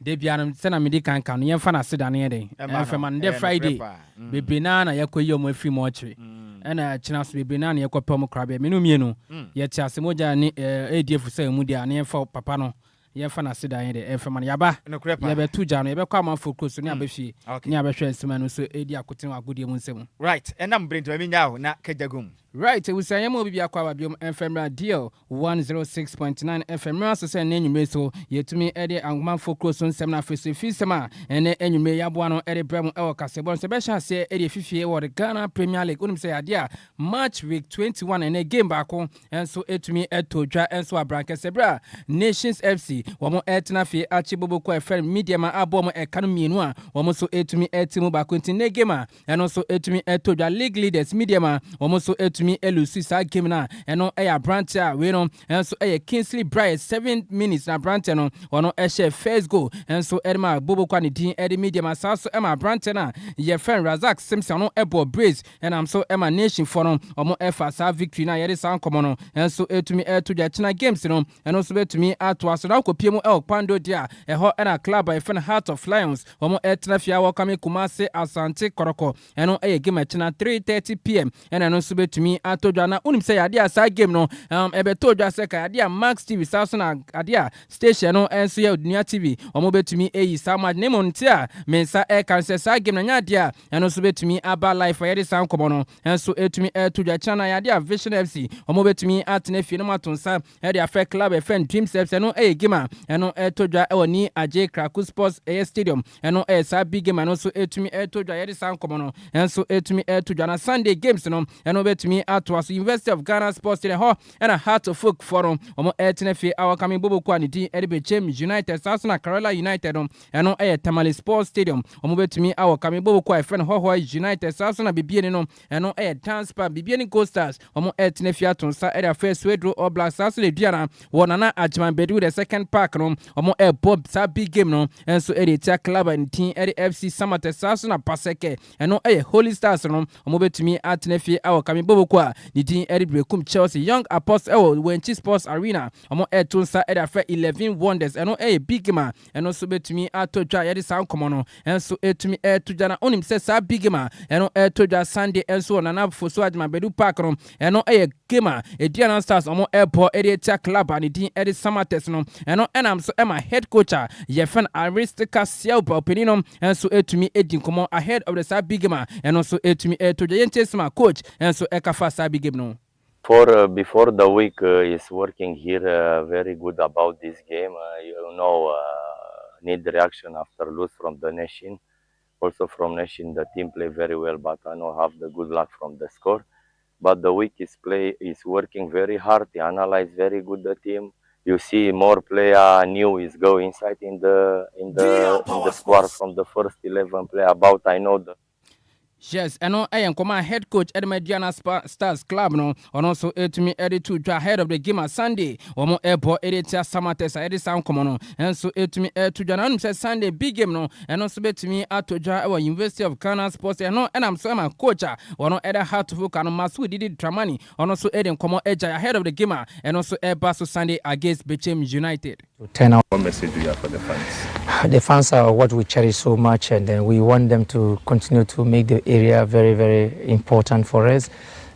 de bia no se na medi kan kan ye fa na seda ne de enfema de Friday bibina na yakoyi omo afi mo chiri ena china so bibina na yakopam krabe menu mienu ye ti asemoja ni ADF say mu dia na ye fa papa no ye fa na seda ye de enfema yaba ye be tuja no ye be kwa manfo kroso ni abefi ni abehwe nsema no so edi akoten agudie mu nsem right enam brento mi nyawo na kajagum. Right, we say I'm be akwa biom FM deal 106.9 FM so say n'enyume so yetumi ede angman focus on sem na face fisema ene enyume yabo no ede brem e kasebon se be sha say ede fifie wo the Ghana Premier League unim say ade a match week 21 ene game baako enso etumi etodwa enso abranke sebra Nations FC wo mo etna fie achibobo kwa FM media ma abo mo ekanu mienu a wo mo so etumi etimu baako nti ne game a eno so etumi etodwa league leaders media ma wo mo so me elusi sa game na eno eya branch a we no enso eya Kingsley Bright 7 minutes na branch no ono ehye first goal enso edma bobo kwa ne din edi media ma sa so ema branch na ye friend Razak Simpson no ebo brace and am so ema nation for no omo efa sa victory na ye san komo no enso etumi etudwa china games no eno so betumi ato aso na kopie El Pando dia eho na club a fan Heart of Lions omo etna fia welcome Kumase Asante Koroko eno eya game china 3:30 p.m. and eno so betumi atodwa na unim say ade asa game no ebe todwa say ka ade Max TV South na ade station no enso ya Dunia TV omo betumi eyi sama ne montia mensa e kan say sa game na nya ade a eno so betumi aba live ya de san komo no enso etumi etodwa chana ya ade Vision FC omo betumi atene fie no matonsa e de afa club FM Dreams FC no e game eno etodwa e woni Aje Kraku Sports Stadium eno e sa big game no so etumi etodwa ya de san komo no enso etumi etodwa na Sunday games no eno betumi atwas University of Ghana Sports in ho and a Heart of Folk Forum omo etnefe our coming bobo kwa ni din Edebechem United Sasuna Kerala United eno Tamale Sports Stadium omo betumi our coming bobo kwa friend ho United Sasuna bibieni no eno Dance Bar bibieni Gold Stars omo etnefe atonsa area first Wedro All Blacks Sasule Diana wonana Ajman Bedu the second park no omo Bob sa big game no enso tia club and team FC Samate Sasuna Paseke eno Holy Stars no omo betumi atnefe our coming bobo kwa ni din Brekum Chelsea Young Apostle Wenchi Sports Arena omo etunsa edafa 11 Wonders eno big man eno so betumi atodwa yede san komo no enso etumi etudwa na onim se sa big man eno etodwa Sunday enso na na foso adma bedu park no eno game Diana Stars omo airport area club ani din Samates no eno enam so ema head coach ye fan Aristika Sielba opinion enso etumi edin komo ahead of the sa big man eno so etumi etodwa yentesma coach enso ekafa sa big game no. For before the week is working here very good about this game. need reaction after lose from the nation. Also from nation, the team play very well, but I know have the good luck from the score. But the week is working very hard. He analyze very good the team. You see more player new is go inside in the squad from the first 11 player. About I know the. Yes, and I am command head coach at Mediana Stars Club no, and also to me edit to ahead of the game on Sunday. Or more airport editor Samates edit sound common and so to me to Janan says Sunday big game no, and also to me at to our University of Ghana Sports and no, and I'm so my coach or no other how to hook and Masu did it Tramani, and also Eden common edge ahead of the game and also Airbasso Sunday against Bechem United. Turn out. What message do you have for the fans? The fans are what we cherish so much, and we want them to continue to make the area very, very important for us.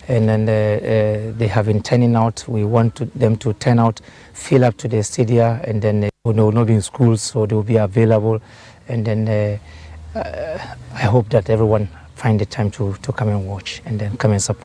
And then they have been turning out. We want them to turn out, fill up to the stadium, and then they will not be in schools, so they will be available. And then I hope that everyone find the time to come and watch and then come and support.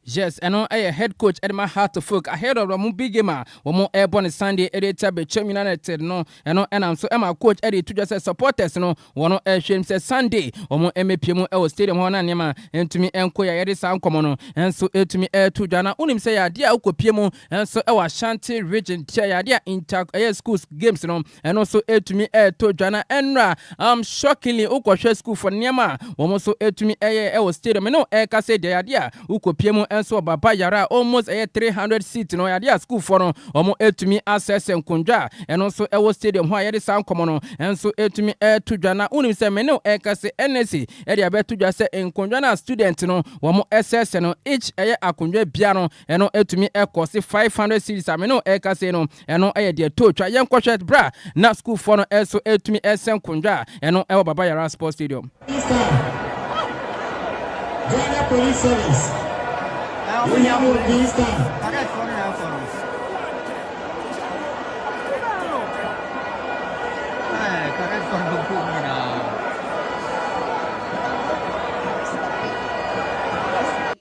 Yes, and on a head coach at my heart to folk ahead of the big game, or more airborne Sunday, editor, Bechem United, no, and I'm so my coach Eddie to just supporters, no, one air shame says Sunday, or more MPM L Stadium one anima, and to me Enquiries sound common, and so to me air to Jana, unim say, dear Uko Piemo, and so our Shanty region, dear intact air schools games, no, and also to me air to Jana Enra, shockingly Uko school for Niama, almost so to me air Stadium, no air say, dear Uko Piemo. And so Baba Yara almost a 300 seat no idea school for no omo to me access and kunja and also Ewo Stadium why the sound common and so to me to Jana unim se me no e ka se NSC e dia betu ja se enkunja na student no omo SS no each e akunja bia no eno to me e cost 500 seats am no e ka se no eno e dia to twa yen kwet bra na school for no so to me esen kunja eno Ewo Baba Yara Sports Stadium. Ghana Police Service. We have all these things.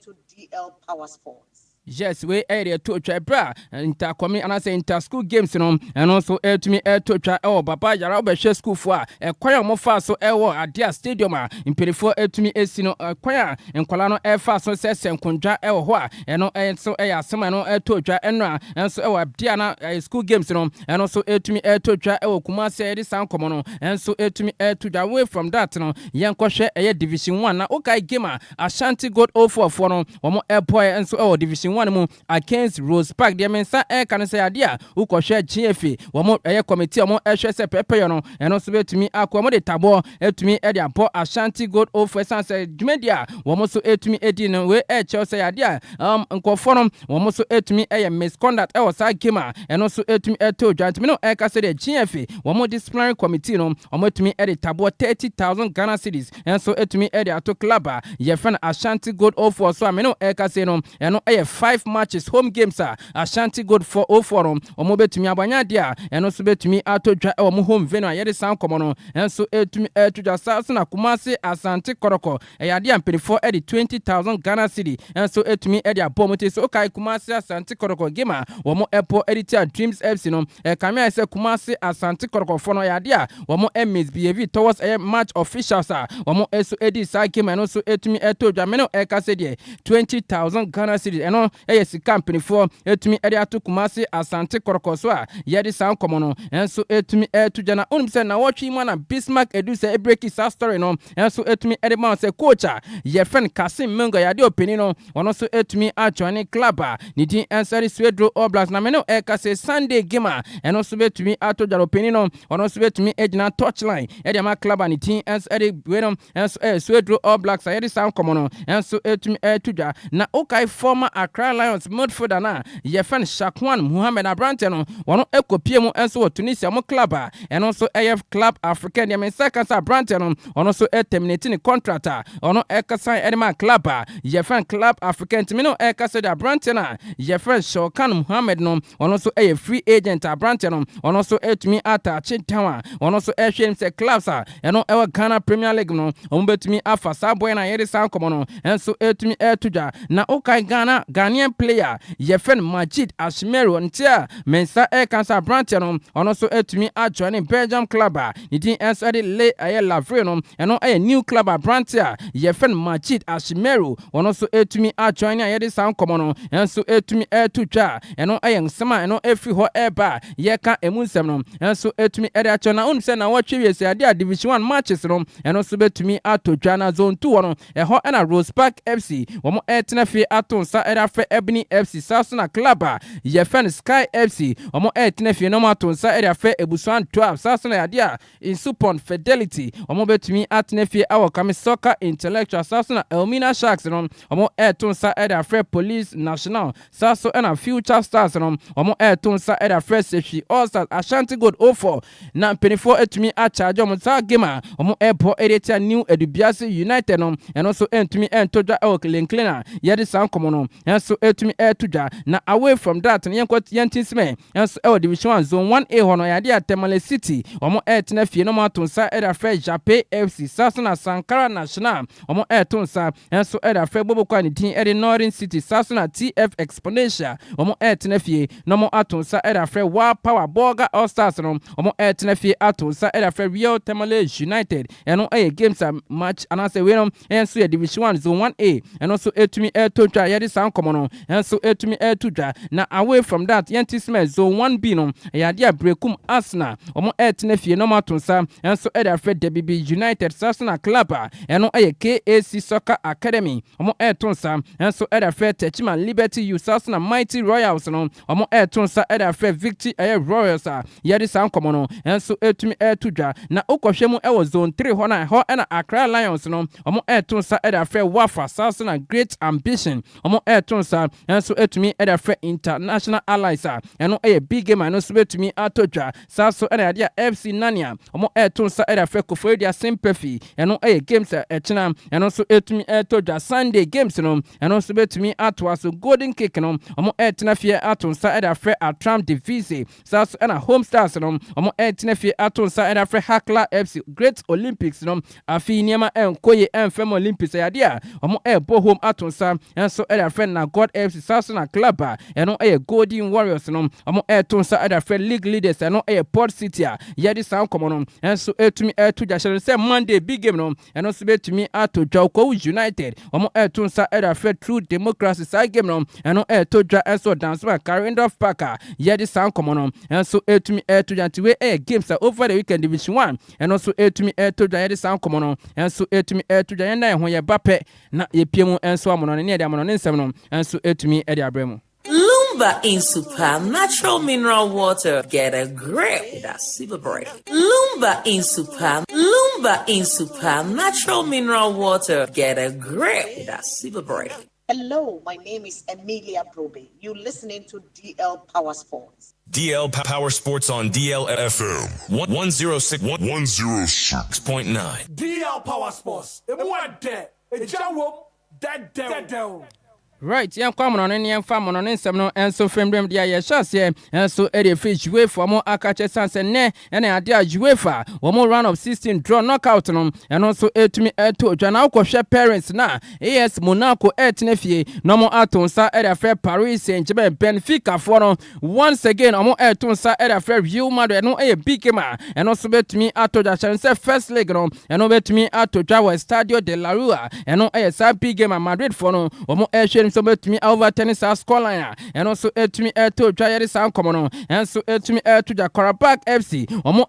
To DL Power Sports. Yes, we area to try bra inter coming and I say inter school games no and also to me to try Baba Yara be school for choir mo fa so adia stadium in perifo to me no choir en kwala no fa so se senkonja ho and so asema no to try enra and so adia na school games no and also to me to try Kumasi e sound common no and so to me to try away from that no yen kwhwe division 1 na okay game Ashanti Gold 044 no omo airport and so division 1 mu against Rose Park de mensa can say adia ukohwe GFA womo committee omo ehwe se pepe no eno so betumi akwa mo de tabo etumi e de abo Ashanti Gold of Essence Jumedia womo so etumi edi no we say adia nkofo no womo so etumi misconduct was sa game eno so etumi eto judgment no ka say de GFA womo disciplinary committee no omo etumi e de tabo 30,000 Ghana cedis enso etumi e de ato club ye fan Ashanti Gold of so ameno ka say no eno 5 matches home games Ashanti Gold 404 omo betumi abanya dia eno so betumi atodwa omo home venue ayede san komo no enso etumi etudwa sasa na Kumasi Asante Koroko eyade ampelifo e de 20,000 Ghana cedi enso etumi e de abomote so kai Kumasi Asante Koroko game omo epo editor Dreams FC no kamia se Kumasi Asante Koroko for no yade a omo misbehave towards a match officials omo eso edi sa game eno so etumi etodwa meno ka se de 20,000 Ghana cedi eno yes company for etumi area to Kumasi Asante Koroko so yedi sound komono enso etumi to jana onim se na watch him na Bismarck edu se break his story no enso etumi ede man se coach ye friend Kasim Mengo yadi opini no ono so etumi a join club ni din answer Swedro Oblast na meno ka se Sunday game eno so betumi ato jara opini no ono so betumi ejina touchline ede ma club ni din answer bueno enso Swedro Oblast yedi sound komono enso etumi to jara na okay former Accra Lions midfielder na ye fan Shakwan Muhammad Abrante no wono ekopie mu enso Tunisia mo club and also AF Club African ye men second Abrante no ono so terminating contract ono ekasa edema club ye fan Club African timino ekasa Abrante na ye fan Shokan Muhammad no ono so free agent Abrante no ono so etumi atache town ono so ehwe se clubs eno ewa Ghana Premier League no ombetumi afa saboy na yede san komo no enso etumi etuja na okay Ghana Ghanaian player yefen Majid Ashmeru ntia mensa cancer branch no ono so etumi a join Belgium club niti enso de le Lavre no eno new club branch yefen Majid Ashmeru ono so etumi a join yede san komo no enso etumi etutwa eno nsema eno efi ho eba yeka emunsem no enso etumi ede acho na unse na watwe wiese ade division 1 matches no eno so betumi atotwa na zone 2 no eho na Rose Park FC womo etena fi atonsa ede afa Ebony FC Sasuna club yefen Sky FC womo etena fi no matonsa ede afa Ebusuan 12 Sasuna yade in Supon Fidelity womo betumi atena fi awo kame soccer intellectual Sasuna Elmina Sharks no womo etonsa ede afa Police National Saso and Future Stars no womo etonsa ede afa Sefi All Stars Ashanti Gold 04 na penifo etumi a charge omo sa game omo airport area New Edubiase United no and also entumi entodwa e Clean yede san komo no enso etumi etudwa na away from that yenkot yentisme enso e division 1 zone 1A hono yade Atemale City omo etena fie no matonsa eda fe Jape FC Sasuna Sankara National omo etonsa enso eda fe Bobokwa ni tin ede Northern City Sasuna TF Exponential omo etena fie no mo atonsa eda fe Wa Power Burger All Stars no omo etena fie atonsa eda fe Real Tamale United eno games match anase we no enso ye division 1 zone 1A and also etumi etotwa yede san komo no enso etumi etudwa na away from that yentisme zone 1B no yade Brekum Arsenal omo etena fie no matonsa enso eda fe DBB United Sasuna Club eno KAC Soccer Academy omo etonsa enso eda fe Techima Liberty You Sasuna Mighty Royals no omo etonsa eda fe Victory Royals yede san komo no enso etumi etudwa na okohwemu ewo zone 3 ho na ho na Accra Lions no omo etonsa eda fe Wafa Sasuna Great Ambition omo etonsa enso etumi eda fe International Allies eno big game no so betumi atodwa saso ena yade FC Nania omo etonsa eda fe Kofodia Sympathy eno games echina eno so etumi etodwa Sunday games no eno so betumi atwa so Golden Cake no omo etena fie atonsa eda fe Atram Divise saso ena Home Stars no omo etena fie atonsa eda fe Hakla FC Great Olympics no afi niema enkoye enfem Olympics yade omo bo home atonsa enso eda fe na God FC saso na club eno Golden Warriors no omo etonsa eda fe League Leaders eno Port City yede san komo no enso etumi etudwa se Monday big game no eno so betumi atodwa ko United omo etonsa eda fe True Democracy side game no eno etodwa enso dance by Carindorf Park yede san komo no enso etumi etudwa tiwe games over the weekend division 1 eno so etumi etodwa yede san komo no enso etumi etudwa yenda ehon ye bape na yepiemu enso amono ne yede amono ne nsem no enso etumi ede abremu Lumba in super natural mineral water. Get a grip with a silver break. Lumba in super natural mineral water. Get a grip with a silver break. Hello, my name is Emilia Probe. You're listening to DL Power Sports. DL Power Sports on DLFM 106.9. DL Power Sports. Right, yeah, come on, and farm on some and so from them, dear, yes, yeah, and so Eddie Fish, way for more Akache Sans and ne, and idea UEFA, one more round of 16 draw knockout on and also 8 to me to Janauko share parents now. Yes, Monaco et Nefie, no more Atonsa at a fair Paris Saint Germain Benfica for once again, no more Atonsa at a fair Real Madrid, no a big game, and also bet me at the chance first leg on, and over to me at the Jawa Stadio de la Rua, and no a side big game at Madrid for no more action. So bet me over tennis scoreline and also to me to try this sound common and so to me to the Karabakh FC or more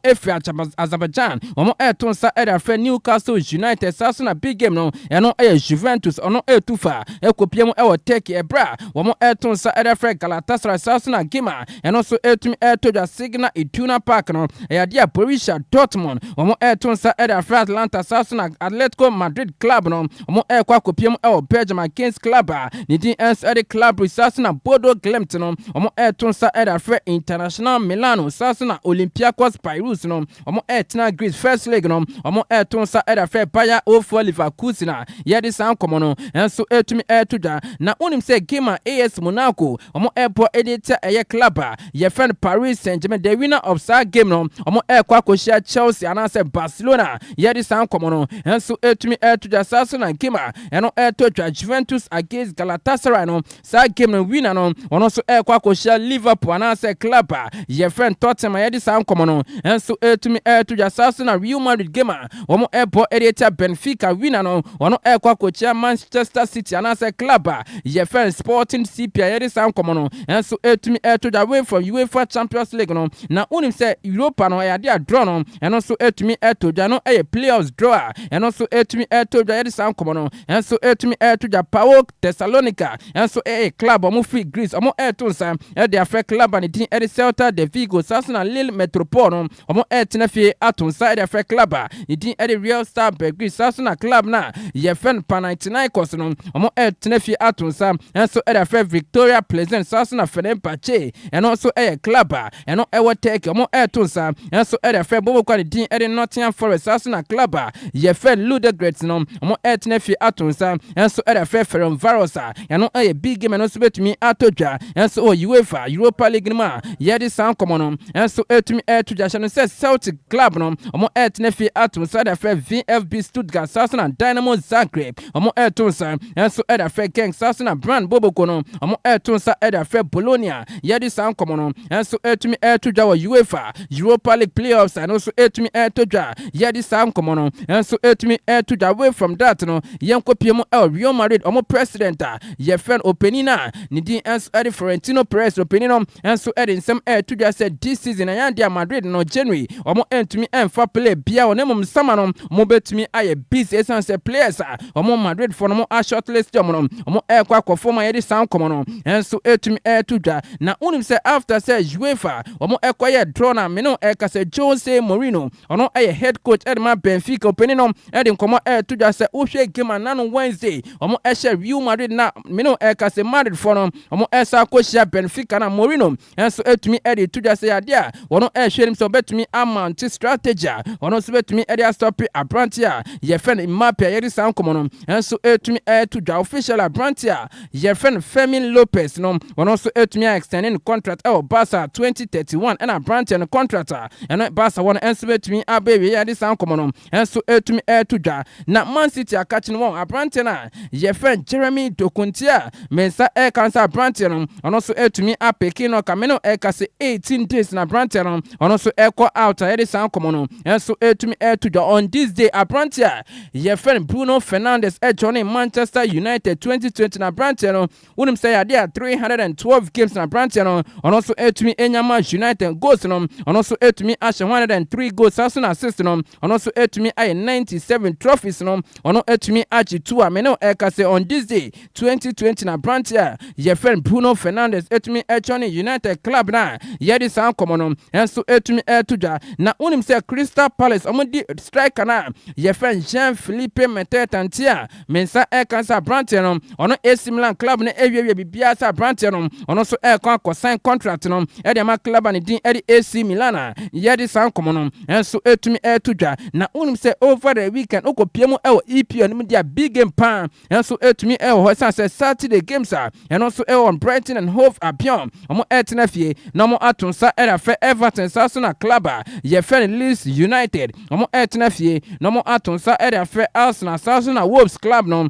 Azerbaijan or more to say Newcastle United Sasuna big game no and no Juventus or no too far Ekopiemo or take a bra or more to say Galatasaray Sasuna Gima and also to me to the Signa Ituna Park no a dear Borussia Dortmund or more to say Atlanta Sasuna Atletico Madrid club no or more Ekopiemo or Belgium against club Nidi ens at the club Sasuna Bodo Glimt no omo etonsa at Fre International Milano Sasuna Olympiacos Pyrus no omo etna Greece first leg no omo etonsa at Fre Bayer 04 Leverkusen yedi san komo no enso etumi etuda na onim se game AS Monaco omo airport editor eye club ye friend Paris Saint-Germain the winner of that game no omo ekwa koshia Chelsea anase Barcelona yedi san komo no enso etumi etuda Sasuna game eno etotwa Juventus against Galatasaray Galatasaray no sa game no winner no ono so kwa koshia Liverpool na say club ye friend Tottenham ye di sa nkomo no enso etumi to just na Real Madrid game omo ebo editor Benfica winner no ono kwa koshia Manchester City na say club ye friend Sporting CP ye di sa nkomo no enso etumi to the way from UEFA Champions League no na unim say Europa no ya dia draw no eno so etumi to ja no playoffs draw eno so etumi to ja ye di sa nkomo no enso etumi to ja PAOK Thessalonica enso club omo free Greece omo to sa de afre club and din Celta de Vigo Sasuna Lille Metropole no omo tena fie aton sa de afre club din Real Star Belgrade Sasuna club na ye fen Panathinaikos no omo tena fie aton sa enso de afre Victoria Pleasant Sasuna Fenerbahce and also club and no ever take omo to sa enso de afre Bobo Kwani din Nottingham Forest Sasuna club ye fen Ludogorets no omo tena fie aton sa enso de afre Ferencvaros and no big game and also betumi atodwa enso UEFA Europa League ma yedi san komono enso etumi to jasha no say Celtic club no omo etnefi atum sa da fe VfB Stuttgart Sasuna Dynamo Zagreb omo etum sa enso da fe Genk Sasuna Brand Boboko no omo etum sa da fe Bologna yedi san komono enso etumi to jawa UEFA Europa League playoffs and also etumi to ja yedi san komono enso etumi to ja away from that no yenko piemo Real Madrid omo president ye friend openina ni din enso Florentino Perez opinion and so in some to just said this season and Madrid no January omo entumi emfa play bia onemum samano mo betumi aye busy essence players omo Madrid for no shortlist omo kwa perform ye sound komono and so etumi to ja na unim say after say UEFA omo ye draw na me no ka say Jose Mourinho ono head coach Edma Benfica opinion edin komo to just say uhwe game na no Wednesday omo share Real Madrid na me no ka say Madrid for no omo esa koshia Benfica na Mourinho enso etumi edi to just say adia wono hwerim so betumi amount strategy wono so betumi edi stop abrantia ye friend Mbappe ye san komono enso etumi to the official abrantia ye friend Fermin Lopez no wono so etumi extending contract Barca 2031 and abrantia no contract and Barca wono enso betumi abewe ye san komono enso etumi to the na Man City akachine won abrantia na ye friend Jeremy Dokuntia mensa cancer abrantia no ono so etumi apeki no kameno ekase 18 days na brantia no ono so eko out edi san komono enso etumi to the on this day abrantia ye friend Bruno Fernandes joining Manchester United 2020 na brantia no unim say there 312 games na brantia no ono so etumi enyama United goals no ono so etumi ashe 103 goals as an assist no ono so etumi ay 97 trophies no ono etumi achi 2 ameno ekase on this day 2020 na brantia ye friend Bruno Fernandes etumi joining United club na yedi san komono enso etumi tuja na unim say Crystal Palace omudi striker na ye friend Jean-Philippe Metetantia mensa cancer brantia no ono AC Milan club na ewie bibia sa brantia no ono so kon sign contract no e de ma club na din e AC Milan yedi san komono enso etumi tuja na unim say over the weekend okopiemu EPL no dia big game pan enso etumi ho say Saturday games and also on Brighton and Hove Albion omo etena fie na omo atonsa era fe Everton Sasuna club ye fe Leeds United omo etena fie na omo atonsa era fe Arsenal Sasuna Wolves club no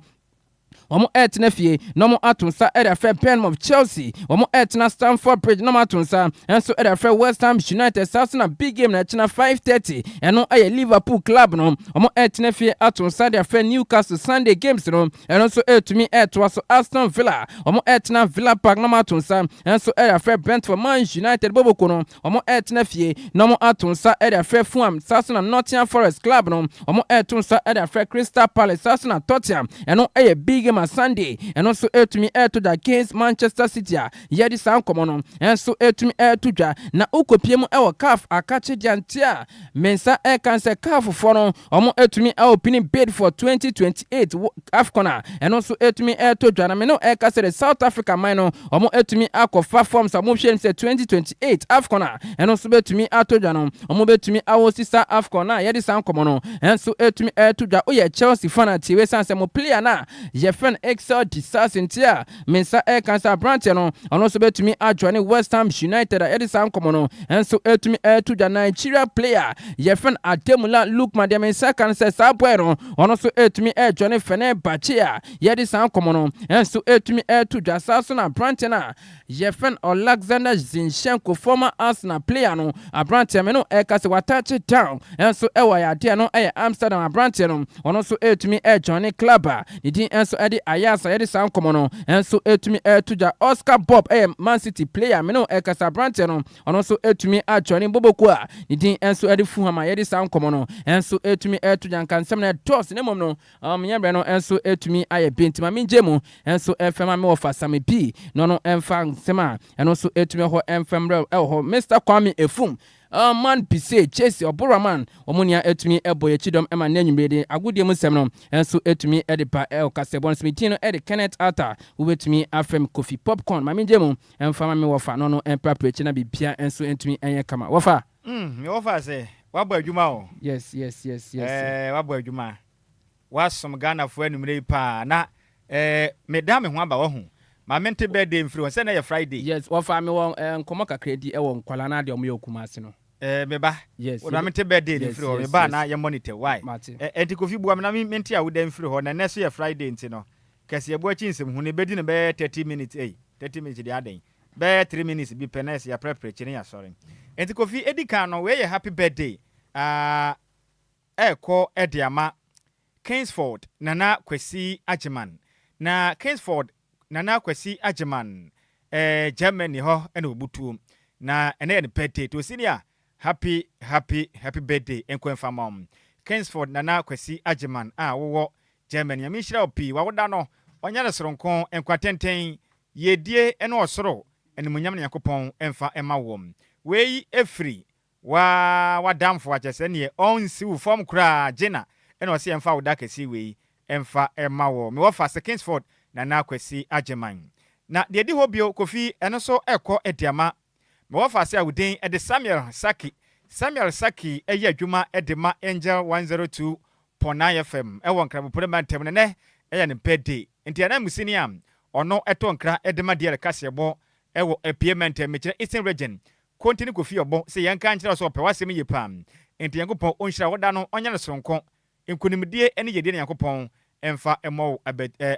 omo etna fie no mo atonsa era fe Bournemouth Chelsea omo etna Stamford Bridge no mo atonsa enso era fe West Ham United Sasuna big game na china 5:30 eno aye Liverpool club no omo etna fie atonsa era fe Newcastle Sunday games no eno so etumi etwa so Aston Villa omo etna Villa Park no mo atonsa enso era fe Brentford Man United boboko no omo etna fie no mo atonsa era fe Fulham Sasuna Nottingham Forest club no omo etonsa era fe Crystal Palace Sasuna Tottenham eno aye big game Sunday and also etumi to the against Manchester City yedi san komono and so etumi to ja na ukopiemu CAF akache diantia mensa cancer CAF for no omo etumi opening bid for 2028 AFCON and also etumi to ja na meno the South Africa mino omo etumi akofa forms amohwe say 2028 AFCON and also betumi to ja no omo betumi awosisa AFCON yedi san komono and so etumi to ja oye Chelsea fan ati we san se mo player na ye friend Excel Disas ntia mensa cancer branch no ono so betumi adwane West Ham United Edison komono enso etumi to the Nigeria player your friend Ademula Luke Madiamensa kan say boy no ono so etumi adwane Fenerbahce Edison komono enso etumi to the Sasso na branch na your friend Alexander Zinchenko former Arsenal player no a branch me no kase touch it down enso ewa ya de no Amsterdam branch no ono so etumi adwane club nidin enso edi Ayasa Edison komono enso etumi to the Oscar Bob Man City player me no kase branch no ono so etumi adwane Boboku nidin enso edi Fuhama Edison komono enso etumi to the kansem na dos ne mom no nyembre no enso etumi aye bintima minjemu enso FM me ofa Sammy P no emfa nsema eno so etumi ho emfemre ho Mr. Kwame Efum man pise Chase Oboraman omunia etumi eboye chidom ema nanyumrede agudie musem no enso etumi edipa kasebon smitino edi Kenneth Ata ubetumi afem coffee popcorn maminjemu emfa me wofa no empraprechi na bibia enso etumi enye kama wofa me wofa say wabo adwuma o yes wabo adwuma wasom Ghana fo anumre pa na medame ho aba wo ho ma mente birthday mfiri won say na Friday yes wofa me won nkomo kakredi ewo nkwala na de omo yokumase no meba yes na mente birthday mfiri ho meba na ye monitor why enti kofi buam na mente a wo da mfiri ho na neso ye Friday enti no kase ebo achi nsem hu ne bedi ne be 30 minutes 30 minutes de aden be 3 minutes bi penes ya prepare chine ya sorry enti kofi edika no we ye happy birthday ko ediama Kingsford Nana Kwesi Ajiman na Kingsford Nana Kwesi Ajiman Germany ho ena obutu na ene ne birthday to senior happy birthday enkwenfa mom Kingsford Nana Kwesi Ajiman wo Germany ami hira opi wa woda no onya ne soronko enkwatenten yedie ene osoro ene munyam ne yakopon emfa ema wom wei efri wa damfo achese ne onsi wo form kra jena ene osi emfa woda kesi wei emfa ema wo me wo fa Kingsford Nana Kwesi Ajiman na de di hobio kofi eno so ekọ ediama me wo fa se awuden ede Samuel Saki eye adwuma edema Angel 102.9 FM ewon kra bopore mantem ne eye ne birthday enti ana musini am ono eto nkra edema de kasebo ewo apiement mekire Eastern region kontini kofi obo se yanka nkira so opewasem yepam enti yankopon onhira woda no onya ne soronko nkunimdie ene yedie ne yankopon emfa emo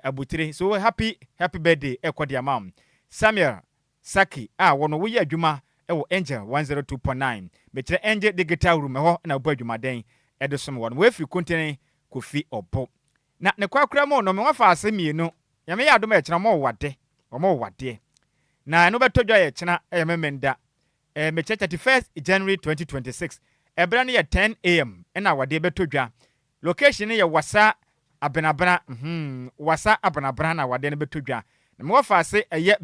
abutire so happy birthday ekodi amam Samuel Saki wono wo ye adwuma ewo Angel 102.9 mekire Angel digital room ho na bo adwuma den edosom wono we free kontene kofi obo na ne kwakura mo no me wafa asemienu ya me ya adoma ekira mo wade na no betodwa ye kina memenda mekire 31st January 2026 ebra ne ye 10 am na wade betodwa location ne ye wasa abenabra wasa abenabra na wade ne betodwa na me wafa ase eye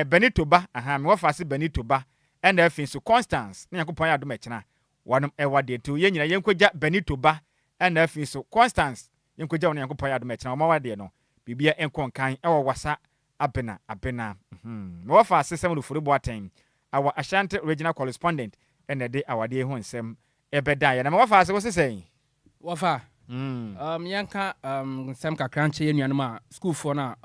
Benito ba me wafa ase Benito ba and afin so Constance na yakopon ya adoma ekina wanom ewade to ye nyina yenkogya Benito ba and afin so Constance yenkogya won yakopon ya adoma ekina o ma wade no bibia enkonkan ewo wasa abena me wafa ase sem lufuru boaten our Ashanti regional correspondent and the awade ho nsem ebeda ya na me wafa ase wo sesen wafa yanka sem kakranche yenuanom a school for na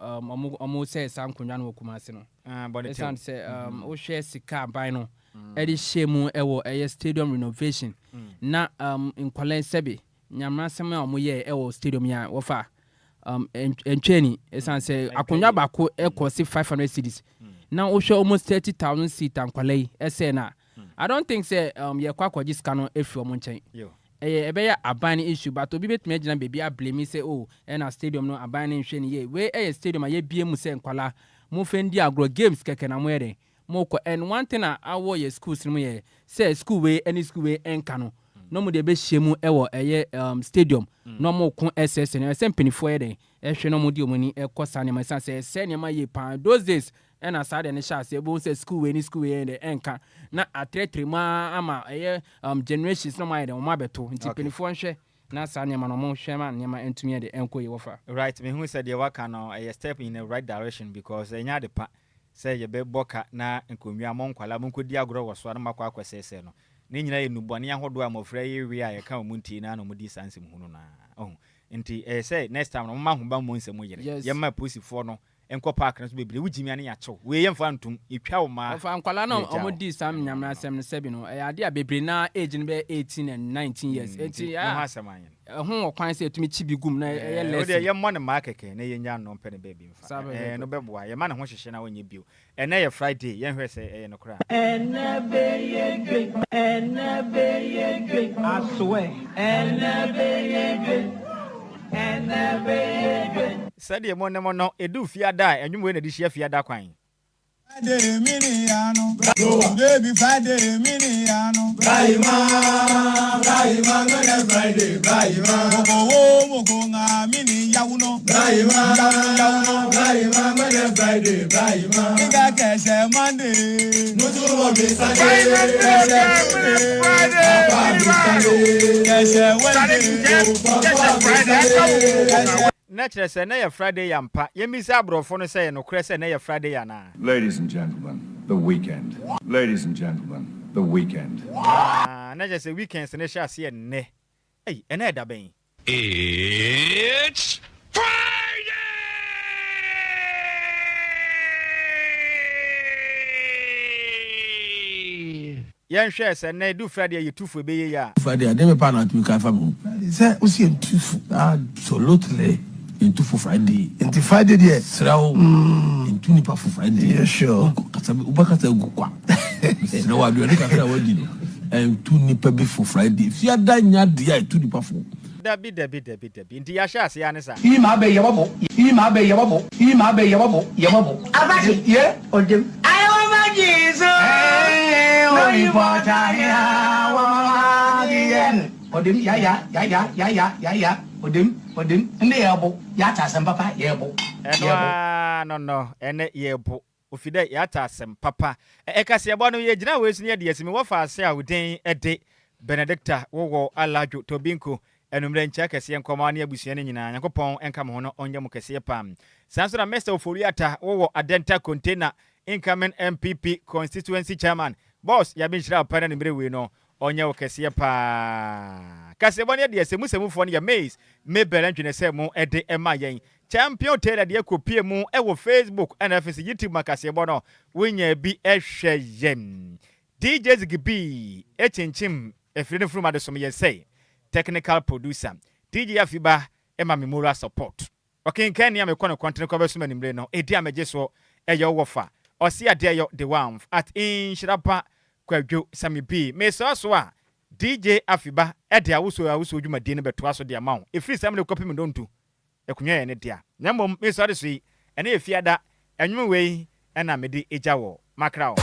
omo say sam konwa no kumase no body say o share sika ban no edi shemu ewo stadium renovation na Enquires sebe nyamra sem a omo ye ewo stadium ya wafa entweni say akonwa bako ekosi 500 cedis na o share almost 30,000 seat Enquires ese na I don't think say ye kwakwaji scan efi omo nchen ebeya abani issue but obi betime agina baby a blame say na stadium no abani nhwe ni ye we stadium a ye bie mu say nkwala mo fendi agro games keke na mo ere mo ko and one thing awo ye schools no ye say school we any school we enka no no mo de be hyemu ewo stadium no mo ko SS no say penifo ere ehwe no mo di omani ekosa ne ma say ne ma ye pan those days and aside and shas ebo say school we any school we and enka na atretre ma ama generations no ma o ma beto nti penifo nhwe na sa ne ma no mo hwe ma ne ma entumi de enko ye wofa right me who said ye waka no a step in the right direction because enya de pa say ye be boka na nkonwa mo nkwala mo nkodi agro wo so na makwa akwasese no ne nyina ye nubone ahodo amofra ye wi a ye ka omunti na no mudi sanse mu no na oh nti say next time no ma ho ba mo nsem yere ye ma posifo no enko park na so bebre wugimi ane ya cho we ye mfa ntum etwa wo ma fa nkwala no omudi sam nyamra asem no sebi no ade a bebre na age no be 18 and 19 years enti no hasamanye ho okwan se etumi chibi gum na ye less ye mo ne ma keke na ye nya no pene baby mfa no beboa ye ma ne ho hyehye na wanye bio ene ye Friday ye hwe se ye no kra ene be ye great I swear ene be ye great said ye mo no edu fiada enwum we na di hia fiada kwan Friday miniano baby Friday miniano Braima ngone Friday Braima mogo nga mini yawuno Braima ngone Friday Braima Inga kese Monday mutu mo be Sunday Friday Naturally, say na Friday yampa. Ye misa abrofo no say no kre say na Friday yana. Ladies and gentlemen, the weekend. Ladies and gentlemen, the weekend. Na just say weekends na sha se ne. Hey, ena da ben. It's Friday. Yan share say na do Friday you tufu be ye ya. Friday, I never plan out to come home. Say, we see tufu. Absolutely. Into for Friday. Into Friday, yes. Srao. Into nipa for Friday. Yeah, sure. Ubakata gukwa. Srao adu adu kafra wadi. Into nipa be for Friday. If you are done ya dia into nipa for. Dabi. Inti ya sha se ane sa. Ima be yababo. Abaji. Yeah. Odem. I Jesus. Hey, only water ya. Wa. Odem ya. Odem ene yebo ya tasem papa yebo no ene yebo ofide ya tasem papa ekase ebo no ye gina wesu ne de asimi wo fa ase a wuden ede Benedicta wo alajo tobinko enumre ncha kase enkoma na abusua ne nyina yakopon enka mo no onye mu kase pam sanso na Mr. Oforiata wo Adenta container incoming MPP constituency chairman boss ya bin shira pa na nimre we no onye wo kase pa kasebone de semusefo no ya maze mebere ntwene se mu ede ema yen champion tailor de kopie mu e wo Facebook and afisi YouTube makasebo no wonya bi ehwe yen DJ Zigby echinchim efiri from adesom yen say technical producer DJ Afiba ema memorial support okay nkan ya mekɔ no content ko beso manimre no edi ameje so eyo wofa osi ade yo the one at Nhyiraba Kwadwo Sammy B me so a DJ Afiba ede awuso dwumadi ne beto aso de ama wo efiri sam ne kopi me dontu ekunwa ye ne dia nyamom me so de so yi ene efiada enwum wei ena me de eja wo makra wo